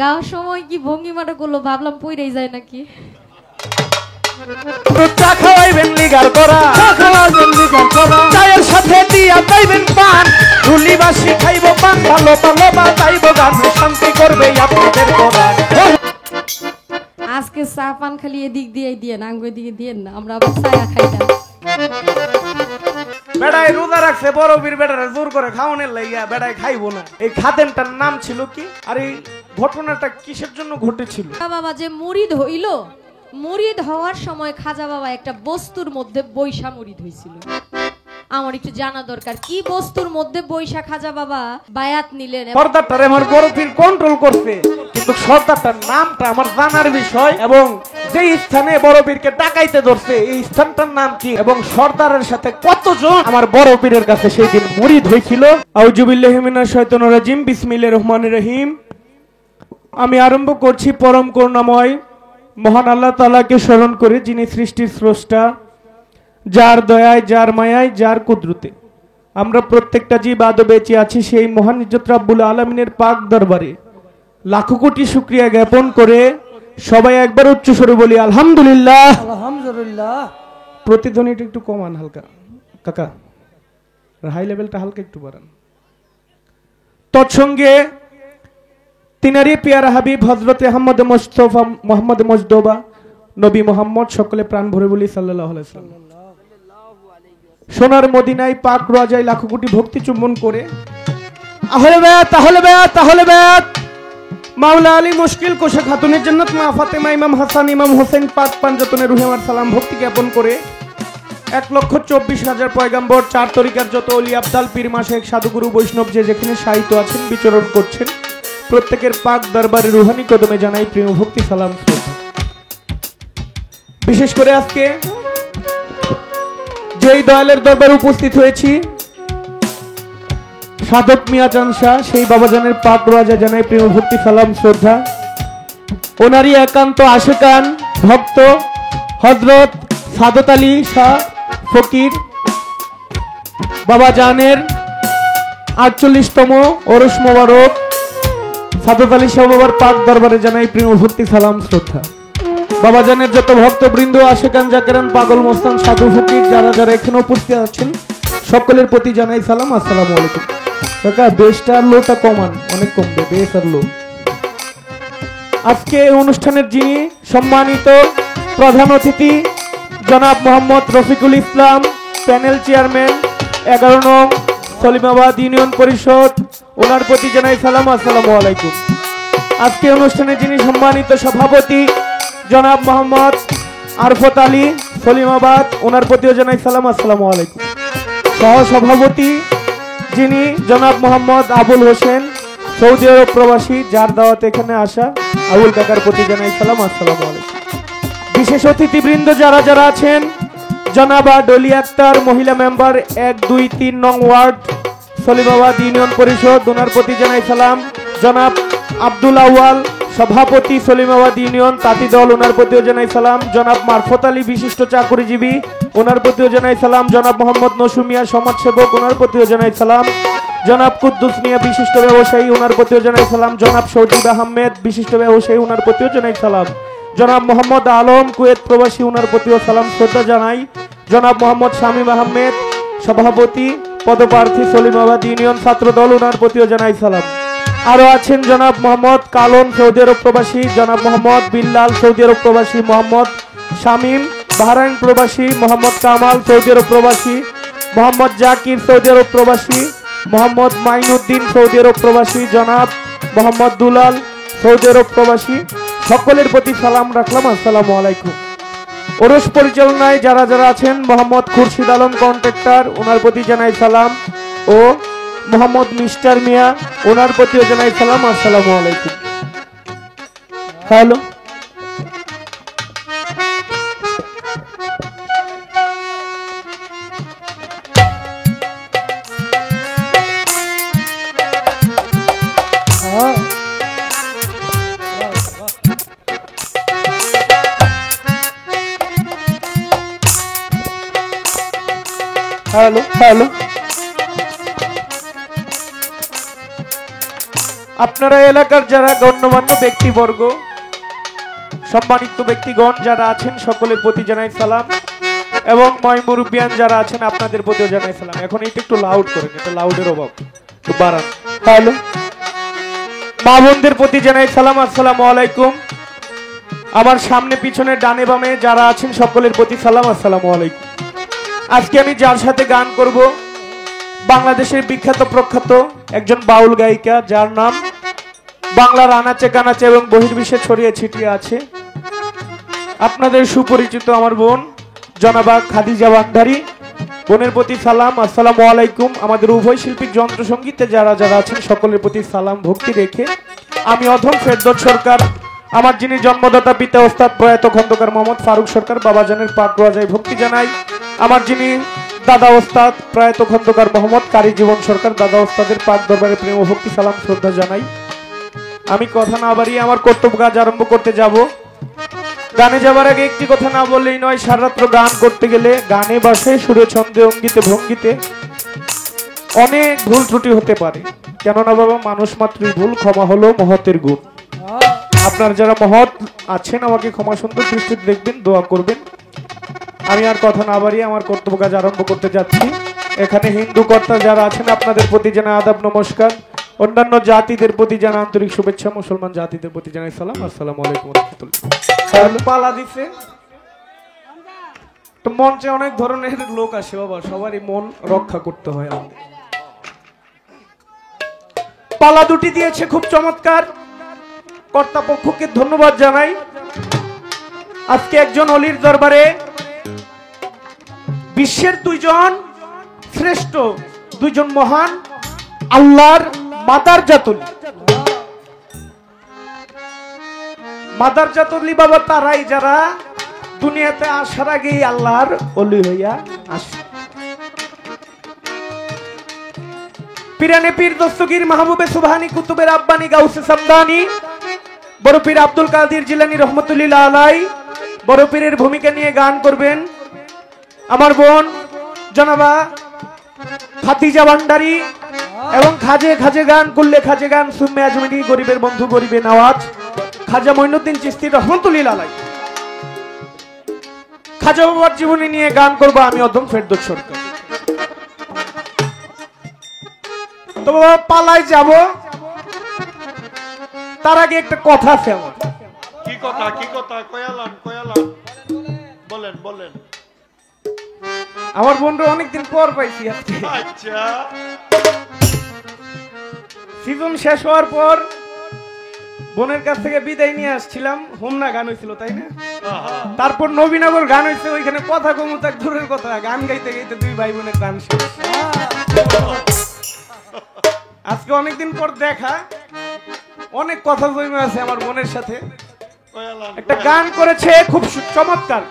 গাওয়ার সময় কি ভঙ্গিমাটা করলো ভাবলাম পইরাই যায় নাকি। চা খাওয়াইবেন লিগার করা, চা খাওয়াইবেন লিগার করা, চায়ের সাথে দিয়া পাইবেন পান, ধুলিবাসি খাইব পান, ভালো ভালো বাজাইব গান, শান্তি করবে আপনাদের কোরআন। আজকে চা পান খালি এদিক দিয়ে দিয়ে না আঙ্গুর দিকে দিয়ে না, আমরা আবার ছায়া খাই না। বেড়াই রোজা রাখছে বড় বীর বেড়ারে জোর করে খাওয়ানোর লাইয়া বেড়াই খাইবো না। এই খাদেমটার নাম ছিল কি, আর এই ঘটনাটা কিসের জন্য ঘটেছিল? বাবা যে মুরিদ হইল, মুরিদ হওয়ার সময় খাজা বাবা একটা বস্তুর মধ্যে বৈশা মুরিদ হয়েছিল। আমার একটু জানা দরকার কি বস্তুর মধ্যে বৈশা খাজা বাবা বায়াত নিলেন। সর্দারটারে আমার বড় পীর কন্ট্রোল করছে, কিন্তু সর্দারটার নামটা আমার জানার বিষয়, এবং যে স্থানে বড় পীরকে ডাকাইতে ধরছে এই স্থানটার নাম কি, এবং সর্দারের সাথে কতজন আমার বড় পীরের কাছে সেই দিন মুরিদ হয়েছিল। আউযুবিল্লাহি মিনাশ শাইতানির রাজিম, বিসমিল্লাহির রহমানির রহিম। আমি আরম্ভ করছি পরম করুণাময় মহান আল্লাহ তাআলাকে স্মরণ করে, যিনি সৃষ্টির স্রষ্টা, যার দয়ায়, যার মায়ায়, যার কুদরতে আমরা প্রত্যেকটা জীব আদৌ বেঁচে আছি। সেই মহান ইজ্জত রাব্বুল আলামিনের পাক দরবারে লাখো কোটি শুকরিয়া জ্ঞাপন করে সবাই একবার উচ্চ স্বরে বলি আলহামদুলিল্লাহ। আলহামদুলিল্লাহ। প্রতিধ্বনিটা একটু কমান হালকা কাকা, হাই লেভেলটা হালকা একটু বাড়ান। তৎসঙ্গে তিনারি পিয়ারা হাবিব হযরতে মুহাম্মদ মুজতবা নবী মোহাম্মদ, সকলে প্রাণ ভরে বলি সাল্লাল্লাহু আলাইহি ওয়াসাল্লাম। সোনার মদিনায় পাক রাজায় লাখো কোটি ভক্তি চুম্বন করে আহলে বায়াত, আহলে বায়াত, আহলে বায়াত, মাওলা আলী মুশকিল কোশা খাতুনের জান্নাত, মা ফাতেমা, ইমাম হাসান, ইমাম হোসেন পাক পাঞ্জাতনের রুহে আমার সালাম ভক্তি জ্ঞাপন করে 1,24,000 পয়গাম্বর, 4 তরিকার যত ওলি আবদাল, পীর মাশায়েখ, সাধুগুরু, বৈষ্ণব যে যেখানে সাহিত্য আছেন, বিচরণ করছেন, প্রত্যেকের পাক দরবারে রুহানি কদমে জানাই প্রেম ভক্তি সালাম শ্রদ্ধা। বিশেষ করে আজকে যেই দয়ালের দরবারে উপস্থিত হয়েছি, সাধক মিয়া চান শাহ, সেই বাবাজানের পাক রাজা জানাই প্রেম ভক্তি সালাম শ্রদ্ধা। ওনারই একান্ত আশেকান ভক্ত হযরত সাদত আলী শাহ ফকির বাবাজানের 48তম ওরস মোবারক সাদত আলী শাহ বাবার পাক দরবারে জানাই প্রেম ভক্তি সালাম শ্রদ্ধা। বাবাজানের যত ভক্তবৃন্দ, আশেকান, জাকেরান, পাগল, মস্তান, সাধু, ফকির যারা যারা এখানে উপস্থিত আছেন, সকলের প্রতি জানাই সালাম, আসসালামু আলাইকুম। কাকা বেশটা আর লোটা কমান, অনেক কমবে বেশ আর লো। আজকে এই অনুষ্ঠানের যিনি সম্মানিত প্রধান অতিথি জনাব মোহাম্মদ রফিকুল ইসলাম, প্যানেল চেয়ারম্যান 11 নং সলিমাবাদ ইউনিয়ন পরিষদ, ওনার প্রতি জানাই সালাম, আসসালামু আলাইকুম। আজকে অনুষ্ঠানে যিনি সম্মানিত সভাপতি জনাব মোহাম্মদ আরফত আলী সলিমাবাদ, ওনার প্রতিও জানাই সালাম, আসসালামু আলাইকুম। সহ সভাপতি যিনি জনাব মোহাম্মদ আবুল হোসেন, সৌদি আরব প্রবাসী, যার দাওয়াতে এখানে আসা, আবুল কাকার প্রতি জানাই সালাম, আসসালামু আলাইকুম। বিশেষ অতিথিবৃন্দ যারা যারা আছেন, জনাবা ডলি আক্তার, মহিলা মেম্বার 1, 2, 3 নং ওয়ার্ড সলিমাবাদ ইউনিয়ন পরিষদ, ওনার প্রতি জানাই সালাম। জনাব আব্দুল আউয়াল, সভাপতি সলিমাবাদ ইউনিয়ন তাঁতি দল, ওনার প্রতিও জানাই সালাম। জনাব মারফত আলী, বিশিষ্ট চাকুরিজীবী, ওনার প্রতিও জানাই সালাম। জনাব মোহাম্মদ নসুমিয়া, সমাজসেবক, ওনার প্রতিও জানাই সালাম। জনাব কুদ্দুস মিয়া, বিশিষ্ট ব্যবসায়ী, ওনার প্রতিও জানাই সালাম। জনাব সৌজিব আহমেদ, বিশিষ্ট ব্যবসায়ী, ওনার প্রতিও জানাই সালাম। জনাব মোহাম্মদ আলম, কুয়েত প্রবাসী, ওনার প্রতিও সালাম শ্রদ্ধা জানাই। জনাব মোহাম্মদ শামীম আহমেদ, সভাপতি পদপ্রার্থী সলিমাবাদ ইউনিয়ন ছাত্র দল, ওনার প্রতিও জানাই সালাম। আরো আছেন জনাব মোহাম্মদ কালন, সৌদি আরব প্রবাসী, জনাব মোহাম্মদ বিল্লাল, সৌদি আরব প্রবাসী, মোহাম্মদ শামীম বাহরাইন প্রবাসী, মোহাম্মদ কামাল, সৌদি আরব প্রবাসী, মোহাম্মদ জাকির, সৌদি আরব প্রবাসী, মোহাম্মদ মাইনুদ্দিন, সৌদি আরব প্রবাসী, জনাব মোহাম্মদ দুলাল, সৌদি আরব প্রবাসী, সকলের প্রতি সালাম রাখলাম, আসসালামু আলাইকুম। ওরস পরিচালনায় যারা যারা আছেন, মোহাম্মদ খুরশিদ আলম কন্ট্রাক্টর, ওনার প্রতি জানাই সালাম, ও মোহাম্মদ মিস্টার মিয়া, ওনার প্রতিও জানাই সালাম, আসসালামু আলাইকুম। হ্যালো, হ্যালো হ্যালো, আপনারা এলাকার যারা গণ্যমান্য ব্যক্তিবর্গ, সম্মানিত ব্যক্তিগণ যারা আছেন, সকলের প্রতি জানাই সালাম, এবং মুরব্বিয়ান যারা আছেন আপনাদের প্রতিও জানাই সালাম। এখন এটা একটু লাউড করেন, এটা লাউডের অভাব, একটু বাড়ান। হ্যালো, মা বোনদের প্রতি জানাই সালাম, আসসালামু আলাইকুম। আমার সামনে পিছনে ডানে বামে যারা আছেন সকলের প্রতি সালাম, আসসালামু আলাইকুম। আজকে আমি যার সাথে গান করব, বাংলাদেশের বিখ্যাত প্রখ্যাত একজন বাউল গায়িকা, যার নাম বাংলার আনাচে কানাচে এবং বহির্বিশ্বে ছড়িয়ে ছিটিয়ে আছে। আপনাদের সুপরিচিত আমার বোন জনাবা খাদিজা ভান্ডারী। বোনের প্রতি সালাম, আসসালামু আলাইকুম। আমাদের উভয় শিল্পী যন্ত্রসঙ্গীতে যারা যারা আছেন সকলের প্রতি সালাম ভক্তি রেখে আমি অধম ফেরদৌস সরকার, আমার যিনি জন্মদাতা পিতা ওস্তাদ প্রয়াত খন্দকার মোহাম্মদ ফারুক সরকার বাবাজানের পাক রোজায় ভক্তি জানাই। আমার যিনি দাদা ওস্তাদ প্রয়াত খন্দকার মোহাম্মদ কারি জীবন সরকার দাদা ওস্তাদের পাক দরবারে প্রেম ও ভক্তি সালাম শ্রদ্ধা জানাই। আমি কথা না বাড়িয়ে আমার কর্তব্য কাজ আরম্ভ করতে যাব। গানে যাবার আগে একটি কথা না বললেই নয়, সারারাত্র গান করতে গেলে গানে বাসে সুরে ছন্দে অঙ্গিতে ভঙ্গিতে অনেক ভুল ত্রুটি হতে পারে। কেননা বাবা, মানুষ মাত্রই ভুল, ক্ষমা হলো মহতের গুণ। আপনার যারা মহৎ আছেন আমাকে ক্ষমা সুন্দর দৃষ্টিতে দেখবেন, দোয়া করবেন। আমি আর কথা না বাড়িয়ে আমার কর্তব্য কাজ আরম্ভ করতে যাচ্ছি। এখানে হিন্দু কর্তা যারা আছেন আপনাদের প্রতি জানাই আদাব নমস্কার, অন্যান্য জাতিদের প্রতি জানাই আন্তরিক শুভেচ্ছা, মুসলমান জাতিদের প্রতি জানাই সালাম, আসসালামু আলাইকুম ওয়া রাহমাতুল্লাহ। পালা দিছে তো মঞ্চে অনেক ধরনের লোক আসে বাবা, সবারই মন রক্ষা করতে হয় আমাদের। পালা দুটি দিয়েছে খুব চমৎকার, কর্তাপক্ষকে ধন্যবাদ জানাই। আজকে একজন অলির দরবারে বিশ্বের দুইজন শ্রেষ্ঠ, দুইজন মহান আল্লাহর মাদারজাতুলি। মাদারজাতুলি বাবা তারাই যারা দুনিয়াতে আসার আগেই আল্লাহর অলি হইয়া আসে। পিরানে পীর দস্তগীর মাহবুবে সুবহানি কুতুবের আব্বানি গাউসে সামদানি বড় পীর আব্দুল কাদের জিলানী রহমতুল্লাহ আলাই বড় পীরের ভূমিকা নিয়ে গান করবেন আমার বোন জনাবা খাদিজা ভান্ডারী, এবং খাজে খাজে গান করলে খাজে গান সুম্মে আজমিরি গরিবের বন্ধু গরিবে নওয়াজ খাজা মঈনুদ্দিন চিশতি রহমতুল্লাহ আলাই। খাজা বাবার জীবনী নিয়ে গান করবো আমি অধম ফেরদৌস সরকার। তো বাবা পালায় যাব, তার আগে একটা কথা আছে আমার। কি কথা? কি কথা? কয়ালাম বলেন বলেন। আমার বোনরা অনেকদিন পর পাইছি আজকে। আচ্ছা, সিজন শেষ হওয়ার পর বোনের কাছ থেকে বিদায় নিয়ে আসছিলাম, হোমনা গান হয়েছিল তাই না? তারপর নবীনগর গান হয়েছে, ওইখানে কথা কমুতাক দূরের কথা, গান গাইতে গাইতে দুই ভাই বোনের গান শেষ। আজকে অনেকদিন পর দেখা, অনেক কথা জমে আছে আমার বোনের সাথে। একটা গান করেছে খুব চমৎকার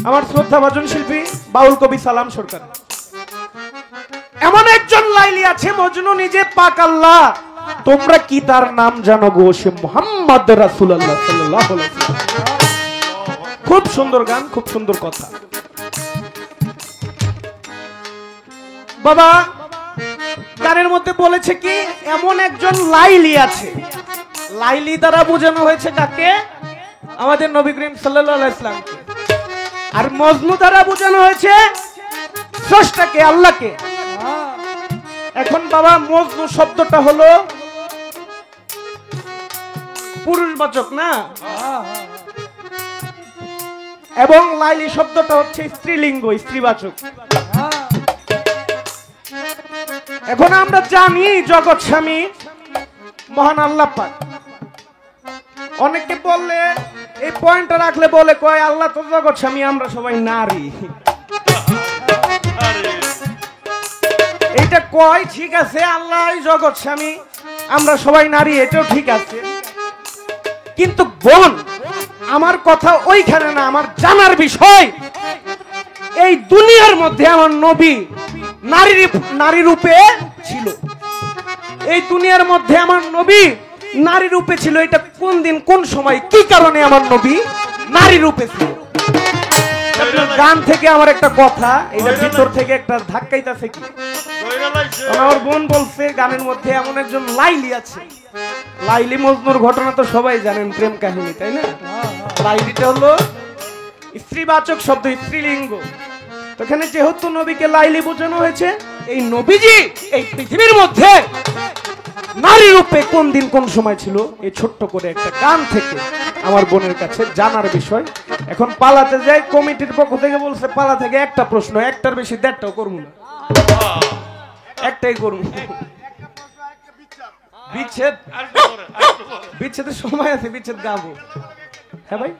আমার শ্রদ্ধা ভাজন শিল্পী বাউল কবি সালাম সরকার। এমন একজন লাইলি আছে মজনু নিজে পাক আল্লাহ, তোমরা কি তার নাম জানো গো, সে মুহাম্মদ রাসূলুল্লাহ সাল্লাল্লাহু আলাইহি ওয়াসাল্লাম। খুব সুন্দর গান, খুব সুন্দর কথা। বাবা গানের মধ্যে বলেছে কি, এমন একজন লাইলি আছে। লাইলি দ্বারা বোঝানো হয়েছে কাকে? আমাদের নবী করিম সাল্লাল্লাহু আলাইহি ওয়াসাল্লামকে। আর মজনু দ্বারা বোঝানো হয়েছে স্রষ্টাকে, আল্লাহকে। এখন বাবা মজনু শব্দটা হলো পুরুষবাচক না, এবং লাইলি শব্দটা হচ্ছে স্ত্রীলিঙ্গ, স্ত্রীবাচক। এখন আমরা জানি জগৎ স্বামী মহান আল্লাহ পাক। অনেকে বললে এই পয়েন্টটা রাখলে বলে কয় আল্লাহ তো জগৎ স্বামী, আমরা সবাই নারী। এইটা কয় ঠিক আছে, আল্লাহ জগৎ স্বামী, আমরা সবাই নারী, এটাও ঠিক আছে। কিন্তু বোন আমার কথা ওইখানে না, আমার জানার বিষয় এই দুনিয়ার মধ্যে আমার নবী নারী রূপে ছিল। এই দুনিয়ার মধ্যে আমার নবী নারী রূপে ছিল। এটা কোন দিন কোন সময় কি কারণে আমার নবী নারী রূপে ছিল? গান থেকে আমার একটা কথা, এটা ভিতর থেকে একটা ধাক্কাইতাছে কি, আমার বোন বলছে গানের মধ্যে এমন একজন লাইলি আছে লাইলি মজনুর ঘটনা তো সবাই জানেন, প্রেম কাহিনী, তাই না? লাইলিটা হলো স্ত্রীবাচক শব্দ, স্ত্রীলিঙ্গ। এখানে যেহেতু নবীকে লাইলি বোঝানো হয়েছে, এই নবীজি এই পৃথিবীর মধ্যে নারী রূপে কোন দিন কোন সময় ছিল, এই ছোট্ট করে একটা গান থেকে আমার বোনের কাছে জানার বিষয়। এখন পালাতে যাই, কমিটির পক্ষ থেকে বলছে পালা থেকে একটা প্রশ্ন, একটার বেশি দেড়টাও করবো না, একটাই করবো। বিচ্ছেদ, বিচ্ছেদের সময় আছে, বিচ্ছেদ গাবো। হ্যাঁ ভাই,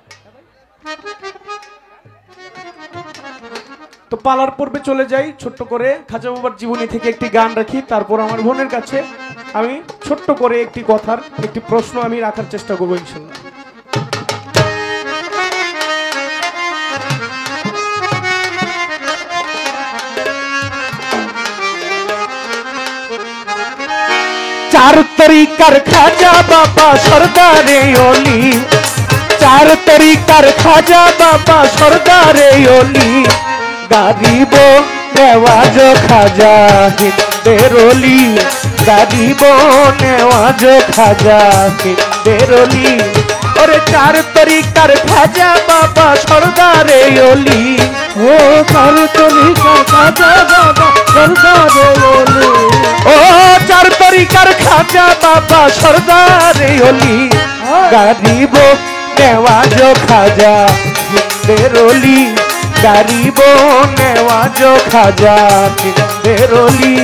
তো পালার পূর্বে চলে যাই, ছোট্ট করে খাজা বাবার জীবনী থেকে একটি গান রাখি, তারপর আমার বোনের কাছে আমি ছোট্ট করে একটি কথার একটি প্রশ্ন আমি রাখার চেষ্টা করবো ইনশাল্লাহ। चार तरीकार खाजा बाबा सरदारे ओली, चार तरीकार खाजा बाबा सरदारे ओली, गरीबो नेवाजो खाजा हिंदेरोली, गरीबो नेवाजो खाजा हिंदेरोली। और चार तरीकार खाजा बाबा सरदारे ओली, ओ चार तरीकार खाजा बाबा सरदारे ओली, ओ चार तरीकार खाजा बाबा सरदारे ओली, गरीबो नेवाजो खाजा हिंदेरोली, गरीबो नेवाजो खाजा हिंदेरोली।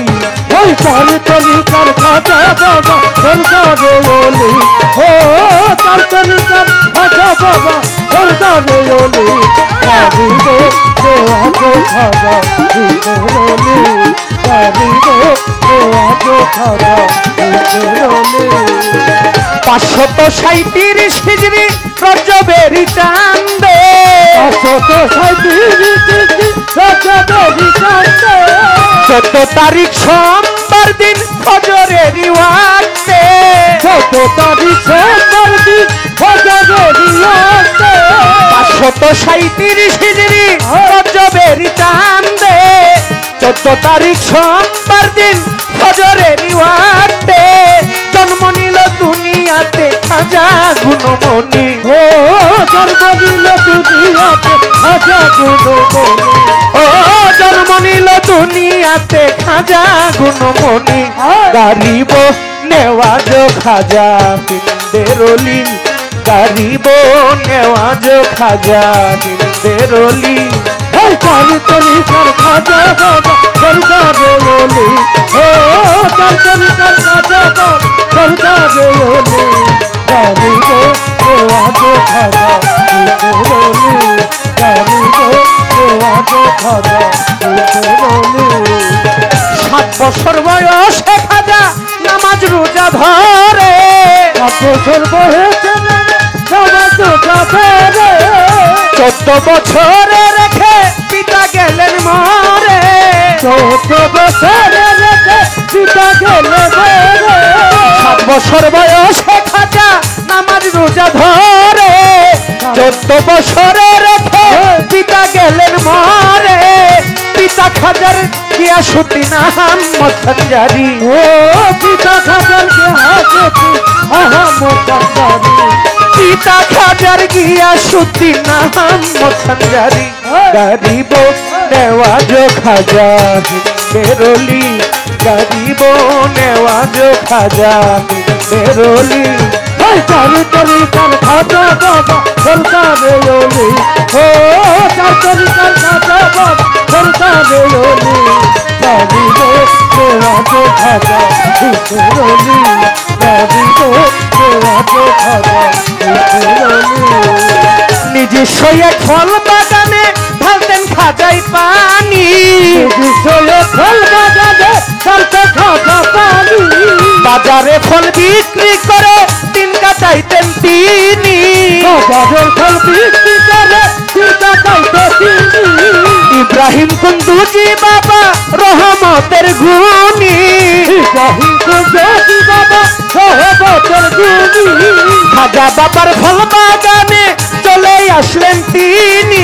ओए चार तरीकार खाजा बाबा सरदारे ओली, ओ चार तरीकार खाजा बाबा सरदारे ओली, गरीबो नेवाजो खाजा हिंदेरोली, गरीबो नेवाजो खाजा हिंदेरोली। 537 হিজরি রজবেরি চাঁদে, 537 রজবেরি চাঁদে, 14 তারিখ সোমবার দিন ফজরের ওয়াক্তে, 14 তারিখ সোমবার দিন ফজরের ওয়াক্তে, 537 হিজরি রজবেরি চাঁদে, 14 তারিখ সোমবার দিন ফজরের ওয়াক্তে, জন্ম নিল দুনিয়াতে খাজা গুণমণি, ও জন্ম নিল দুনিয়াতে খাজা গুণমণি, ও জন্ম নিল দুনিয়াতে খাজা গুণমণি, গরিব নেওয়াজো খাজা হিন্দেরোলি, গরিব নেওয়াজো খাজা হিন্দেরোলি। চার তরিকার খাজা বাবা सरदारे ओली, ओ चार तरीकार खाजा बाबा सरदारे ओली, गरीबो नेवाजो खाजा हिंदेरोली, गरीबो नेवाजो खाजा हिंदेरोली। 7 বছর বয়সে খাজা নামাজ রোজা ধরে, 7 বছর বয়সে নামাজ রোজা ধরে, 14 বছরে রেখে পিতা গেলেন মরে, 14 বছরে রেখে পিতা গেলেন মরে। 7 বছর বয়সে খাজা নামাজ রোজা ধরে, 14 বছরে রেখে পিতা গেলেন মরে, পিতা খাজার গিয়াসুদ্দিন আহমদ সঞ্জারি, ও পিতা খাজার গিয়াসুদ্দিন আহমদ সঞ্জারি, পিতা খাজার গিয়াসুদ্দিন আহমদ সঞ্জারি, গরিবো নেওয়াজো খাজা হিন্দেরোলি, গরিবো নেওয়াজো খাজা হিন্দেরোলি। চার তরিকার খাজা বাবা सरदारे ओली, ओ चार तरीकार खाजा बाबा सरदारे ओली, गरीबो नेवाजो खाजा हिंदेरोली, गरीबो नेवाजो खाजा हिंदेरोली। নিজস্ব এক ফল বাগানে ঢালতেন খাজাই পানি, নিজস্ব এক ফল বাগানে ঢালতে খাজা পানি, বাজারে ফল বিক্রি করে দিন কাটাইতেন তিনি, বাজারের ফল বিক্রি করে দিন কাটাইতেন তিনি। ইব্রাহিম কুন্দুজি বাবা রহমতের গুণী, ইব্রাহিম কুন্দুজি বাবা রহমতের গুণী, খাজা বাবার ফল বাগানে চলে আসলেন তিনি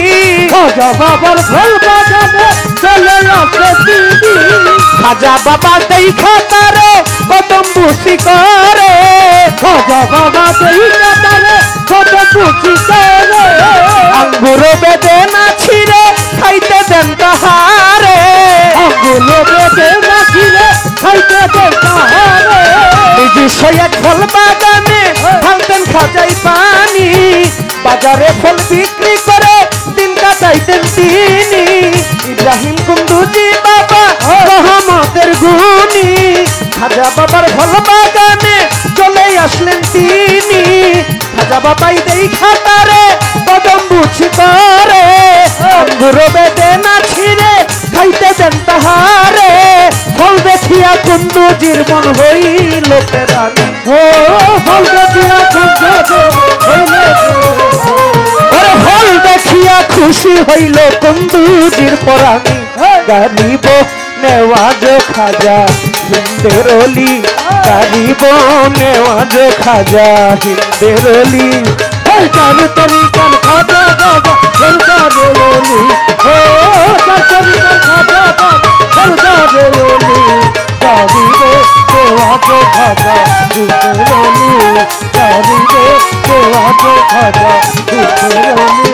খাজা বাবার ফল বাগানে চলে আসে তিনি খাজা বাবা দেখা তারে কদম বুসি করে খাজা বাবা দেখা তারে কদম বুসি করে আঙ্গুর বেদে না ছিঁড়ে খাইতে দেন তাহারে আঙ্গুর বেদে না ছিঁড়ে খাইতে দেন তাহারে নিজস্ব এক ফল বাগানে ঢালতেন খাজাই পানি বাজারে ফল বিক্রি করে দিন কাটাইতেন তিনি ইব্রাহিম কুন্দুজি বাবা রহমতের গুণী খাজা বাবার ফল বাগানে চলে আসলেন তিনি খাজা বাবাই দেখা তারে কদম বুঝি করে আঙ্গুর বেদে না ছিঁড়ে খাইতে দেন তাহারে ফল দেখিয়া কুন্দুজির মন হইল পেরানি ও ফল দেখিয়া কুন্দুজির ফল দেখিয়া খুশি হইল কুন্দুজির পরানি গরিব নেওয়াজ খাজা হিন্দের অলি গরিব নেওয়াজ খাজা হিন্দের অলি কার তরিকার খাজা বাবা সরকার অলি ও কার তরিকার খাজা বাবা সরকার অলি গরিব নেওয়াজ খাজা হিন্দের অলি গরিব নেওয়াজ খাজা হিন্দের অলি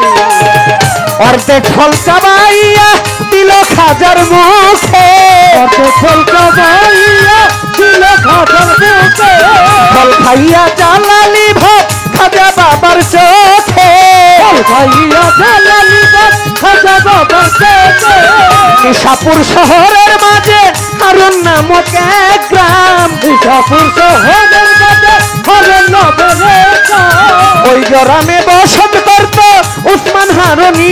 অর্ধেক ফল চাবাইয়া দিল খাজার মুখে অর্ধেক ফল চাবাইয়া দিল খাজার মুখে ফল খাইয়া জালালি ভাত খাজা বাবার চোখে ফল খাইয়া জালালি ভাত খাজা বাবার চোখে নিশাপুর শহরের মাঝে হারুন নামক এক গ্রাম নিশাপুর শহরের মাঝে হারুন নামক এক গ্রাম ওই গ্রামে বসত করত উসমান হারুনি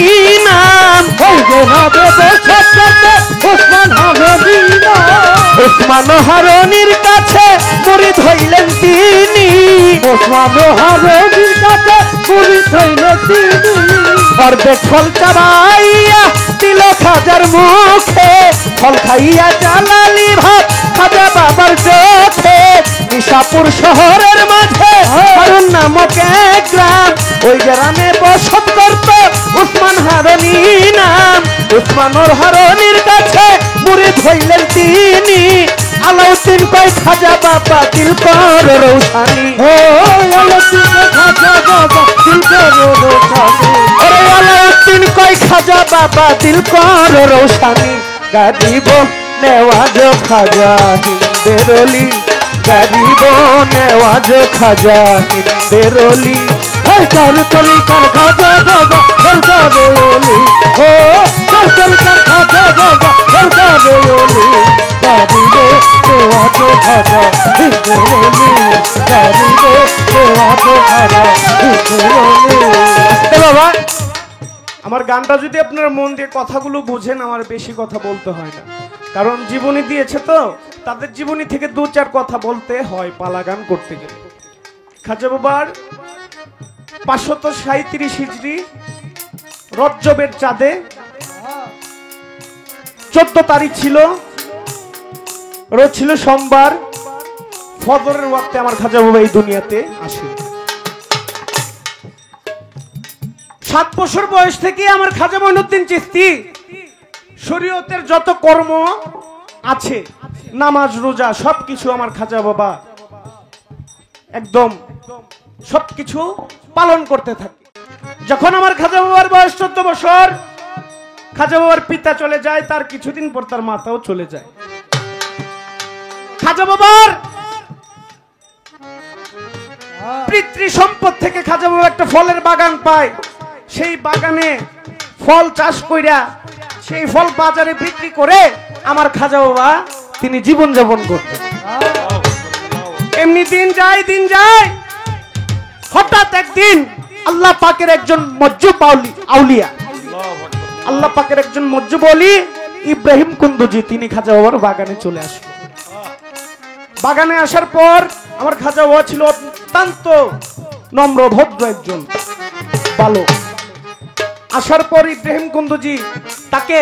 নাম ওই গ্রামে বসত করত উসমান হারুনি নাম উসমান হারুনির কাছে মুরিদ হইলেন তিনি উসমান হারুনির কাছে মুরিদ হইলেন তিনি অর্ধেক ফল চাবাইয়া দিল খাজার মুখে ফল খাইয়া জালালি ভাত খাজা বাবার চোখে নিশাপুর শহরের মাঝে হারুন নামক এক গ্রাম ওই গ্রামে বসত করত উসমান হারুনি নাম উসমান হারুনির কাছে মুরিদ হইলেন তিনি আলাউদ্দিন কয় খাজা বাবা দিল কর রৌশানি ও আলাউদ্দিন খাজা বাবা দিল কর রৌশানি আরে আলাউদ্দিন কয় খাজা বাবা দিল কর রৌশানি গরিব নেওয়াজ খাজা হিন্দের অলি গরিব নেওয়াজ খাজা হিন্দের অলি কার তরিকার খাজা বাবা সরকার অলি ও কার তরিকার খাজা বাবা সরকার অলি গরিব নেওয়াজ খাজা হিন্দের অলি গরিব নেওয়াজ খাজা হিন্দের অলি বাবা আমার গানটা যদি আপনারা মন দিয়ে কথাগুলো বুঝেন আমার বেশি কথা বলতে হয় না কারণ জীবনী দিয়েছে তো তাদের জীবনী থেকে দু চার কথা বলতে হয় পালা গান করতে গেলে খাজা বাবার 537 হিজরি রজবের চাঁদে 14 তারিখ ছিল রোজ ছিল সোমবার ফজরের ওয়াক্তে আমার খাজা বাবা এই দুনিয়াতে আসে 7 বছর বয়স থেকে আমার খাজা মঈনুদ্দিন চিশতি শরীয়তের যত কর্ম আছে নামাজ রোজা সবকিছু আমার খাজা বাবা একদম সবকিছু পালন করতে থাকে যখন আমার খাজা বাবার বয়স 14 বছর খাজা বাবার পিতা চলে যায় তার কিছুদিন পর তার মাতাও চলে যায় খাজা বাবার পিতৃ সম্পদ থেকে খাজা বাবা একটা ফলের বাগান পায় সেই বাগানে ফল চাষ কইরা সেই ফল বাজারে বিক্রি করে আমার খাজা বাবা তিনি জীবন যাপন করতেন এমনি দিন যায় হঠাৎ একদিন আল্লাহ পাকের একজন মজ্জুব আউলিয়া আল্লাহ পাকের একজন মজ্জুব ওলি ইব্রাহিম কুন্দুজি তিনি খাজা বাবার বাগানে চলে আসলেন বাগানে আসার পর আমার খাজা বাবা ছিল অত্যন্ত নম্র ভদ্র একজন বালক আসার পর ইব্রাহিম কুন্দুজি তাকে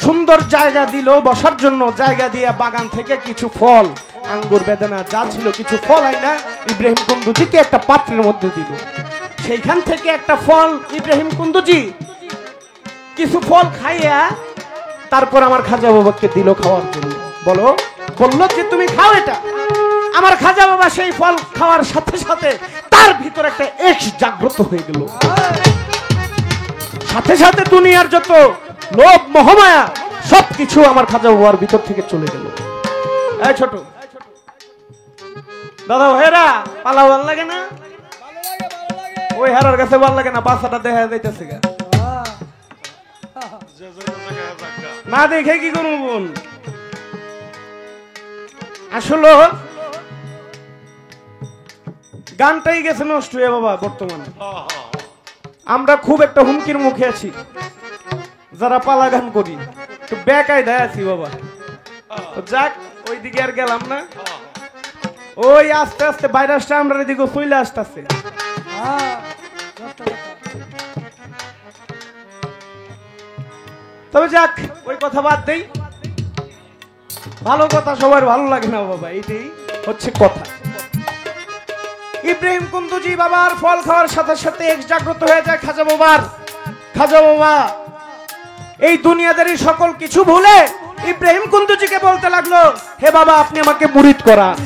সুন্দর জায়গা দিল বসার জন্য জায়গা দিয়ে বাগান থেকে কিছু ফল আঙ্গুর বেদানা যা ছিল কিছু ফল আইনা ইব্রাহিম কুন্দুজিকে একটা পাত্রের মধ্যে দিল সেইখান থেকে একটা ফল ইব্রাহিম কুন্দুজি কিছু ফল খাইয়া তারপর আমার খাজা বাবাকে দিল খাওয়ার জন্য। বললো যে তুমি খাও এটা। আমার খাজা বাবা সেই ফল খাওয়ার সাথে সাথে তার ভিতর একটা এক্স জাগ্রত হয়ে গেল। সাথে সাথে দুনিয়ার যত লোভ মোহমায়া সবকিছু আমার খাজা বাবার ভিতর থেকে চলে গেল। এই ছোট দাদা ভাইরা পালা ভাল লাগে না? ওই হারার কাছে ভাল লাগে না, বাচ্চাটা দেখা যাইতেছে না, দেখে কি করবো বোন? আসলে গানটাই গেছে নষ্ট হয়ে বাবা। বর্তমানে আমরা খুব একটা হুমকির মুখে আছি যারা পালা গান করি, তো বেকায়দায় আছি বাবা। তো যাক, ওই দিকে আর গেলাম না। ওই আস্তে আস্তে ভাইরাসটা আমরা এদিকে চলে আসতেছে। তবে যাক, ওই কথা বাদ দেই। ভালো কথা সবার ভালো লাগে না বাবা, এটাই হচ্ছে কথা। ইব্রাহিম কুন্দুজি বাবার ফল খাওয়ার সাথে সাথে এক জাগ্রত হয়ে যায় খাজা বাবার। খাজা বাবা এই দুনিয়াদারি সকল কিছু ভুলে ইব্রাহিম কুন্দুজিকে বলতে লাগলো, হে বাবা আপনি আমাকে মুরিদ করান।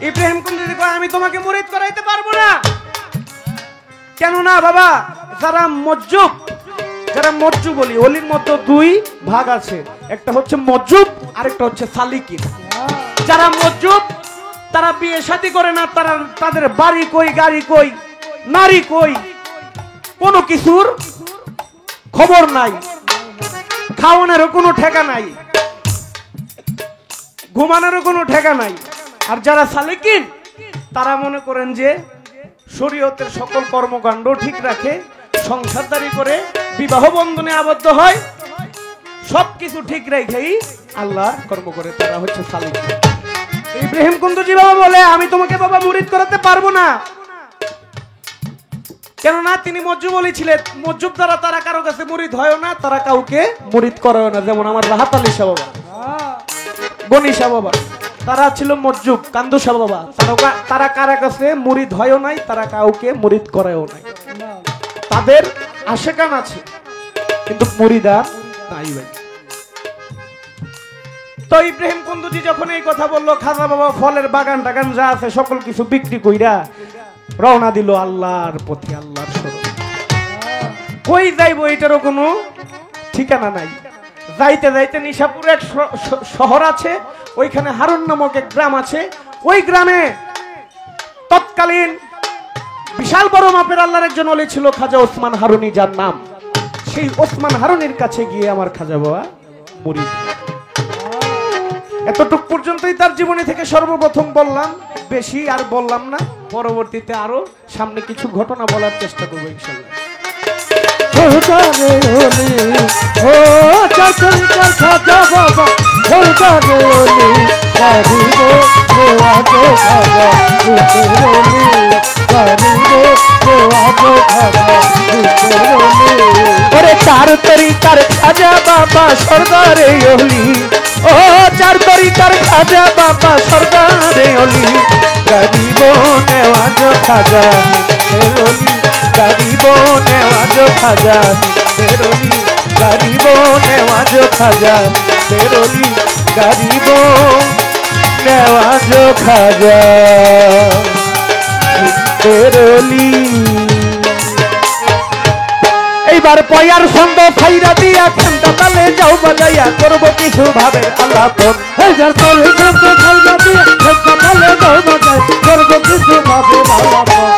ইব্রাহিম কুন্দুজি কয়, আমি তোমাকে মুরিদ করাইতে পারবো না। কেন না বাবা? যারা মজ্জুব বলি, অলির মতো দুই ভাগ আছে, একটা হচ্ছে মজ্জুব আরেকটা হচ্ছে সালিকিন। যারা মজ্জুব তারা বিয়ে শাদী করে না, তাদের বাড়ি কই, গাড়ি কই, নারী কই, কোনো কিছুর খবর নাই, খাওয়ানোরও কোনো ঠেকা নাই, ঘুমানোরও কোনো ঠেকা নাই। আর যারা সালিকিন তারা মনে করেন যে শরীয়তের সকল কর্মকাণ্ড ঠিক রাখে, সংসারদারি করে, বিবাহ বন্ধনে আবদ্ধ হয়, সবকিছু ঠিক রেখেই আল্লাহর কর্ম করে, তারা হচ্ছে সালিকিন। ইব্রাহিম কুন্দুজি বাবা বলে, আমি তোমাকে বাবা মুরিদ করাতে পারবো না। কেননা তিনি মজ্জুব বলেছিলেন, মজ্জুব দ্বারা তারা কারো কাছে মুরিদ হয় না, তারা কাউকে মুরিদ করে না। যেমন আমার রাহাত আলী শাহ বাবা, গনি শাহ বাবা, তারা ছিল মজ্জুব। কান্দু শাহ বাবা, তারা কারো কাছে মুরিদ হয় নাই, তারা কাউকে মুরিদ করেও নাই। তাদের আশেকান আছে কিন্তু মুরিদা নাই ভাই। তো ইব্রাহিম কুন্দুজি যখন এই কথা বললো, খাজা বাবা ফলের বাগান টাগান যা আছে সকল কিছু বিক্রি কইরা রওনা দিল আল্লাহর পথে, আল্লাহর শরণ। কই যাইবো এটারও কোনো ঠিকানা নাই। যাইতে যাইতে নিশাপুর এক শহর আছে, ওইখানে হারুন নামক এক গ্রাম আছে। ওই গ্রামে তৎকালীন বিশাল বড় মাপের আল্লাহর একজন ওলি ছিল, খাজা ওসমান হারুনি, যার নাম। সেই ওসমান হারুনির কাছে গিয়ে আমার খাজা বাবা মুরিদ। এতটুক পর্যন্তই তার জীবনী থেকে সর্বপ্রথম বললাম, বেশি আর বললাম না। পরবর্তীতে আরো সামনে কিছু ঘটনা বলার চেষ্টা করবো ইনশাআল্লাহ। চার তরিকার খাজা বাবা সরদারে ওলি, ও চার তরিকার খাজা বাবা সরদারে ওলি, গরিব নেওয়াজ খাজা ওলি, গরিব নেওয়াজ খাজা ওলি, গরিব নেওয়াজ খাজা ওলি, গরিব নেওয়াজ খাজা ওলি। এইবার পয়ার ছন্দ ফাইরা দিয়া খেমটা তালে যাও বাজাইয়া, করবো কিছু ভাবে আল্লাহ তোর। এইবার তোর ছন্দ ফাইরা দিয়া খেমটা তালে যাও বাজাই, করবো কিছু ভাবে আল্লাহ তোর।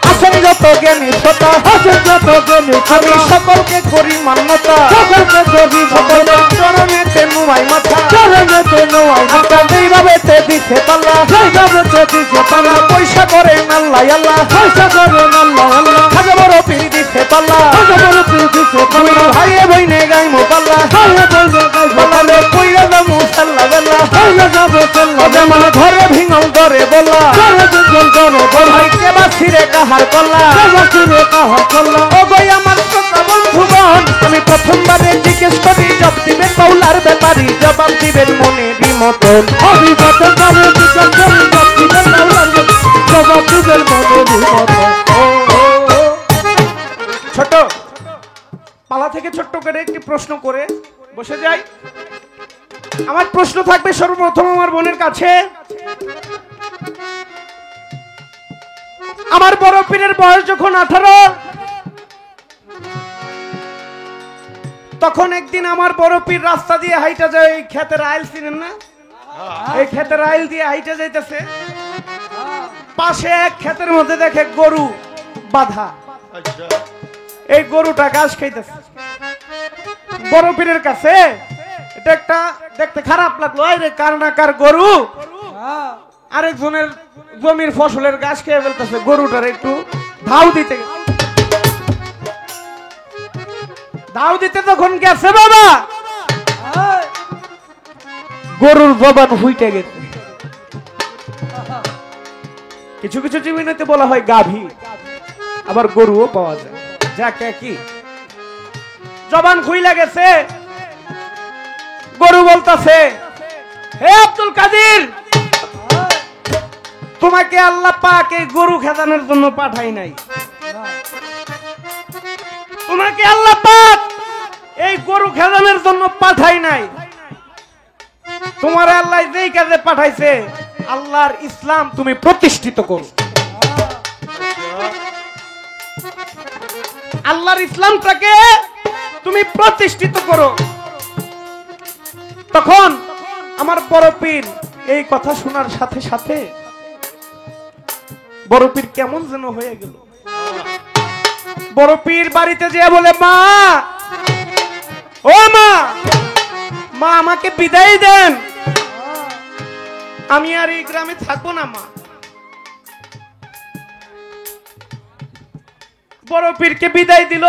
আসেন যত জ্ঞানী শ্রোতা, আসেন যত জ্ঞানী, আমি সকলকে করি মান্যতা, সকলকে করি সকলের চরণেতে নুয়াই মাথা, চরণেতে নুয়াই মাথা। যেইভাবে তে দিছে পাল্লা, সেইভাবে তে দিছে পাল্লা, পয়সা করে আল্লাহ আল্লাহ, পয়সা করে আল্লাহ আল্লাহ। খাজা বড় পীর দিছে পাল্লা, খাজা বড় পীর দিছে পাল্লা, ভাইয়ে বইনে গাইমো পাল্লা, ভাইয়ে বইনে গাইমো পাল্লা, কইরা যাবো সাল্লা বেল্লা, কইরা যাবো সাল্লা বেল্লা। ঘরে ভিঙল করে বললা, ঘরে ভিঙল করে বললা, কে বাছিরে কাহার কল্লা, কে বাছিরে কাহার কল্লা। ও গই আমার শ্রোতা বন্ধুগণ, আমি প্রথমবারে জিজ্ঞেস করি, জব দিবেন বাউলার ব্যাপারী, জবাব দিবেন মনেরই মতন। আমি প্রথমবারে জিজ্ঞেস করি, জব দিবেন বাউলার ব্যাপারী, বাপীদের মনে বিপদ। ছোট পালা থেকে ছোট্ট করে একটি প্রশ্ন করে বসে যাই। আমার প্রশ্ন থাকবে সর্বপ্রথম আমার বোনের কাছে। আমার বড় পীরের বয়স যখন 18, তখন একদিন আমার বড় পীর রাস্তা দিয়ে হাইটা যায়। এই ক্ষেতের আইল চিনেন না? এই ক্ষেতের আইল দিয়ে হাইটা যাইতেছে, পাশে এক ক্ষেতের মধ্যে দেখে গরু বাঁধা। আচ্ছা এই গরুটা ঘাস খাইতেছে। বড় পীরের কাছে এটা একটা দেখতে খারাপ লাগলো, আরে কার না কার গরু আরেকজনের জমির ফসলের ঘাস খেয়ে ফেলতেছে, গরুটার একটু ধাও দিতে তখন গেছে বাবা, গরুর জবান হুইটে গেছে। কিছু কিছু জীবনীতে বলা হয় গাভী, আবার গরুও পাওয়া যায়, যাকে কি জবান খুইলা গেছে। গরু বলতাছে, হে আব্দুল কাদের, তোমাকে আল্লাহ পাক এই গরু খেদানোর জন্য পাঠাই নাই। তোমাকে আল্লাহ পাক এই গরু খেদানোর জন্য পাঠাই নাই। তোমার আল্লাহ যেই কাজে পাঠাইছে, আল্লাহর ইসলাম তুমি প্রতিষ্ঠিত করো, আল্লাহর ইসলামটাকে তুমি প্রতিষ্ঠিত করো। তখন আমার বড় পীর এই কথা শোনার সাথে সাথে বড় পীর কেমন যেন হয়ে গেল। বড় পীর বাড়িতে যেয়ে বলে, মা, ও মা, মা আমাকে বিদায় দেন, আমি আর এই গ্রামে থাকবো না মা। বড় পীরকে বিদায় দিল।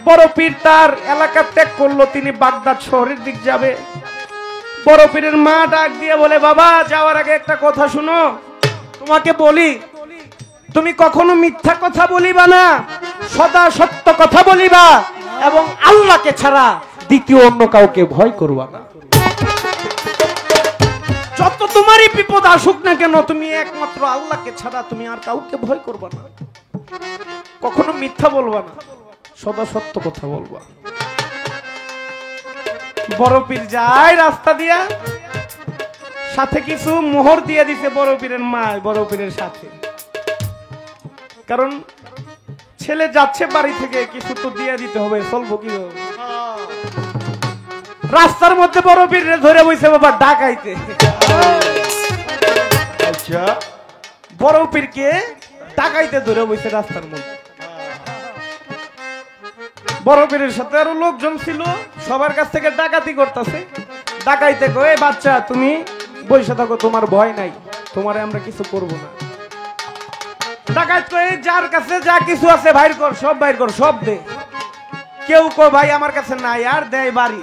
বড় পীর তার এলাকা ত্যাগ করলো, তিনি বাগদাদ শহরের দিক যাবে। বড় পীরের মা ডাক দিয়ে বলে, বাবা যাওয়ার আগে একটা কথা শুনো, তোমাকে বলি, তুমি কখনো মিথ্যা কথা বলিবা না, সদা সত্য কথা বলিবা, এবং আল্লাহকে ছাড়া দ্বিতীয় অন্য কাউকে ভয় করবা না। যত তোমারই বিপদ আসুক না কেন, তুমি একমাত্র আল্লাহকে ছাড়া তুমি আর কাউকে ভয় করবা না, কখনো মিথ্যা বলবা না, সদা সত্য কথা বলবা। বড় পীর যায় রাস্তা দিয়া, সাথে কিছু মোহর দিয়ে দিছে বড় পীরের মা বড় পীরের সাথে, কারণ ছেলে যাচ্ছে বাড়ি থেকে, কিছু তো দিয়ে দিতে হবে, চলবো কি হবে। রাস্তার মধ্যে বড় পীর ধরে বইছে বাবা ডাকাইতে। আচ্ছা বড় পীরকে ডাকাইতে ধরে বইছে রাস্তার মধ্যে। বড় পীরের সাথে আরো লোকজন ছিল, সবার কাছ থেকে ডাকাতি করতেছে। ডাকাইতে কয়ে, বাচ্চা তুমি বসে থাকো, তোমার ভয় নাই, তোমারে আমরা কিছু করব না। ডাকাত কয়ে, যার কাছে যা কিছু আছে বাইর কর, সব বাইর কর, সব দে। কেউ কয় ভাই আমার কাছে নাই, আর দেয় বাড়ি।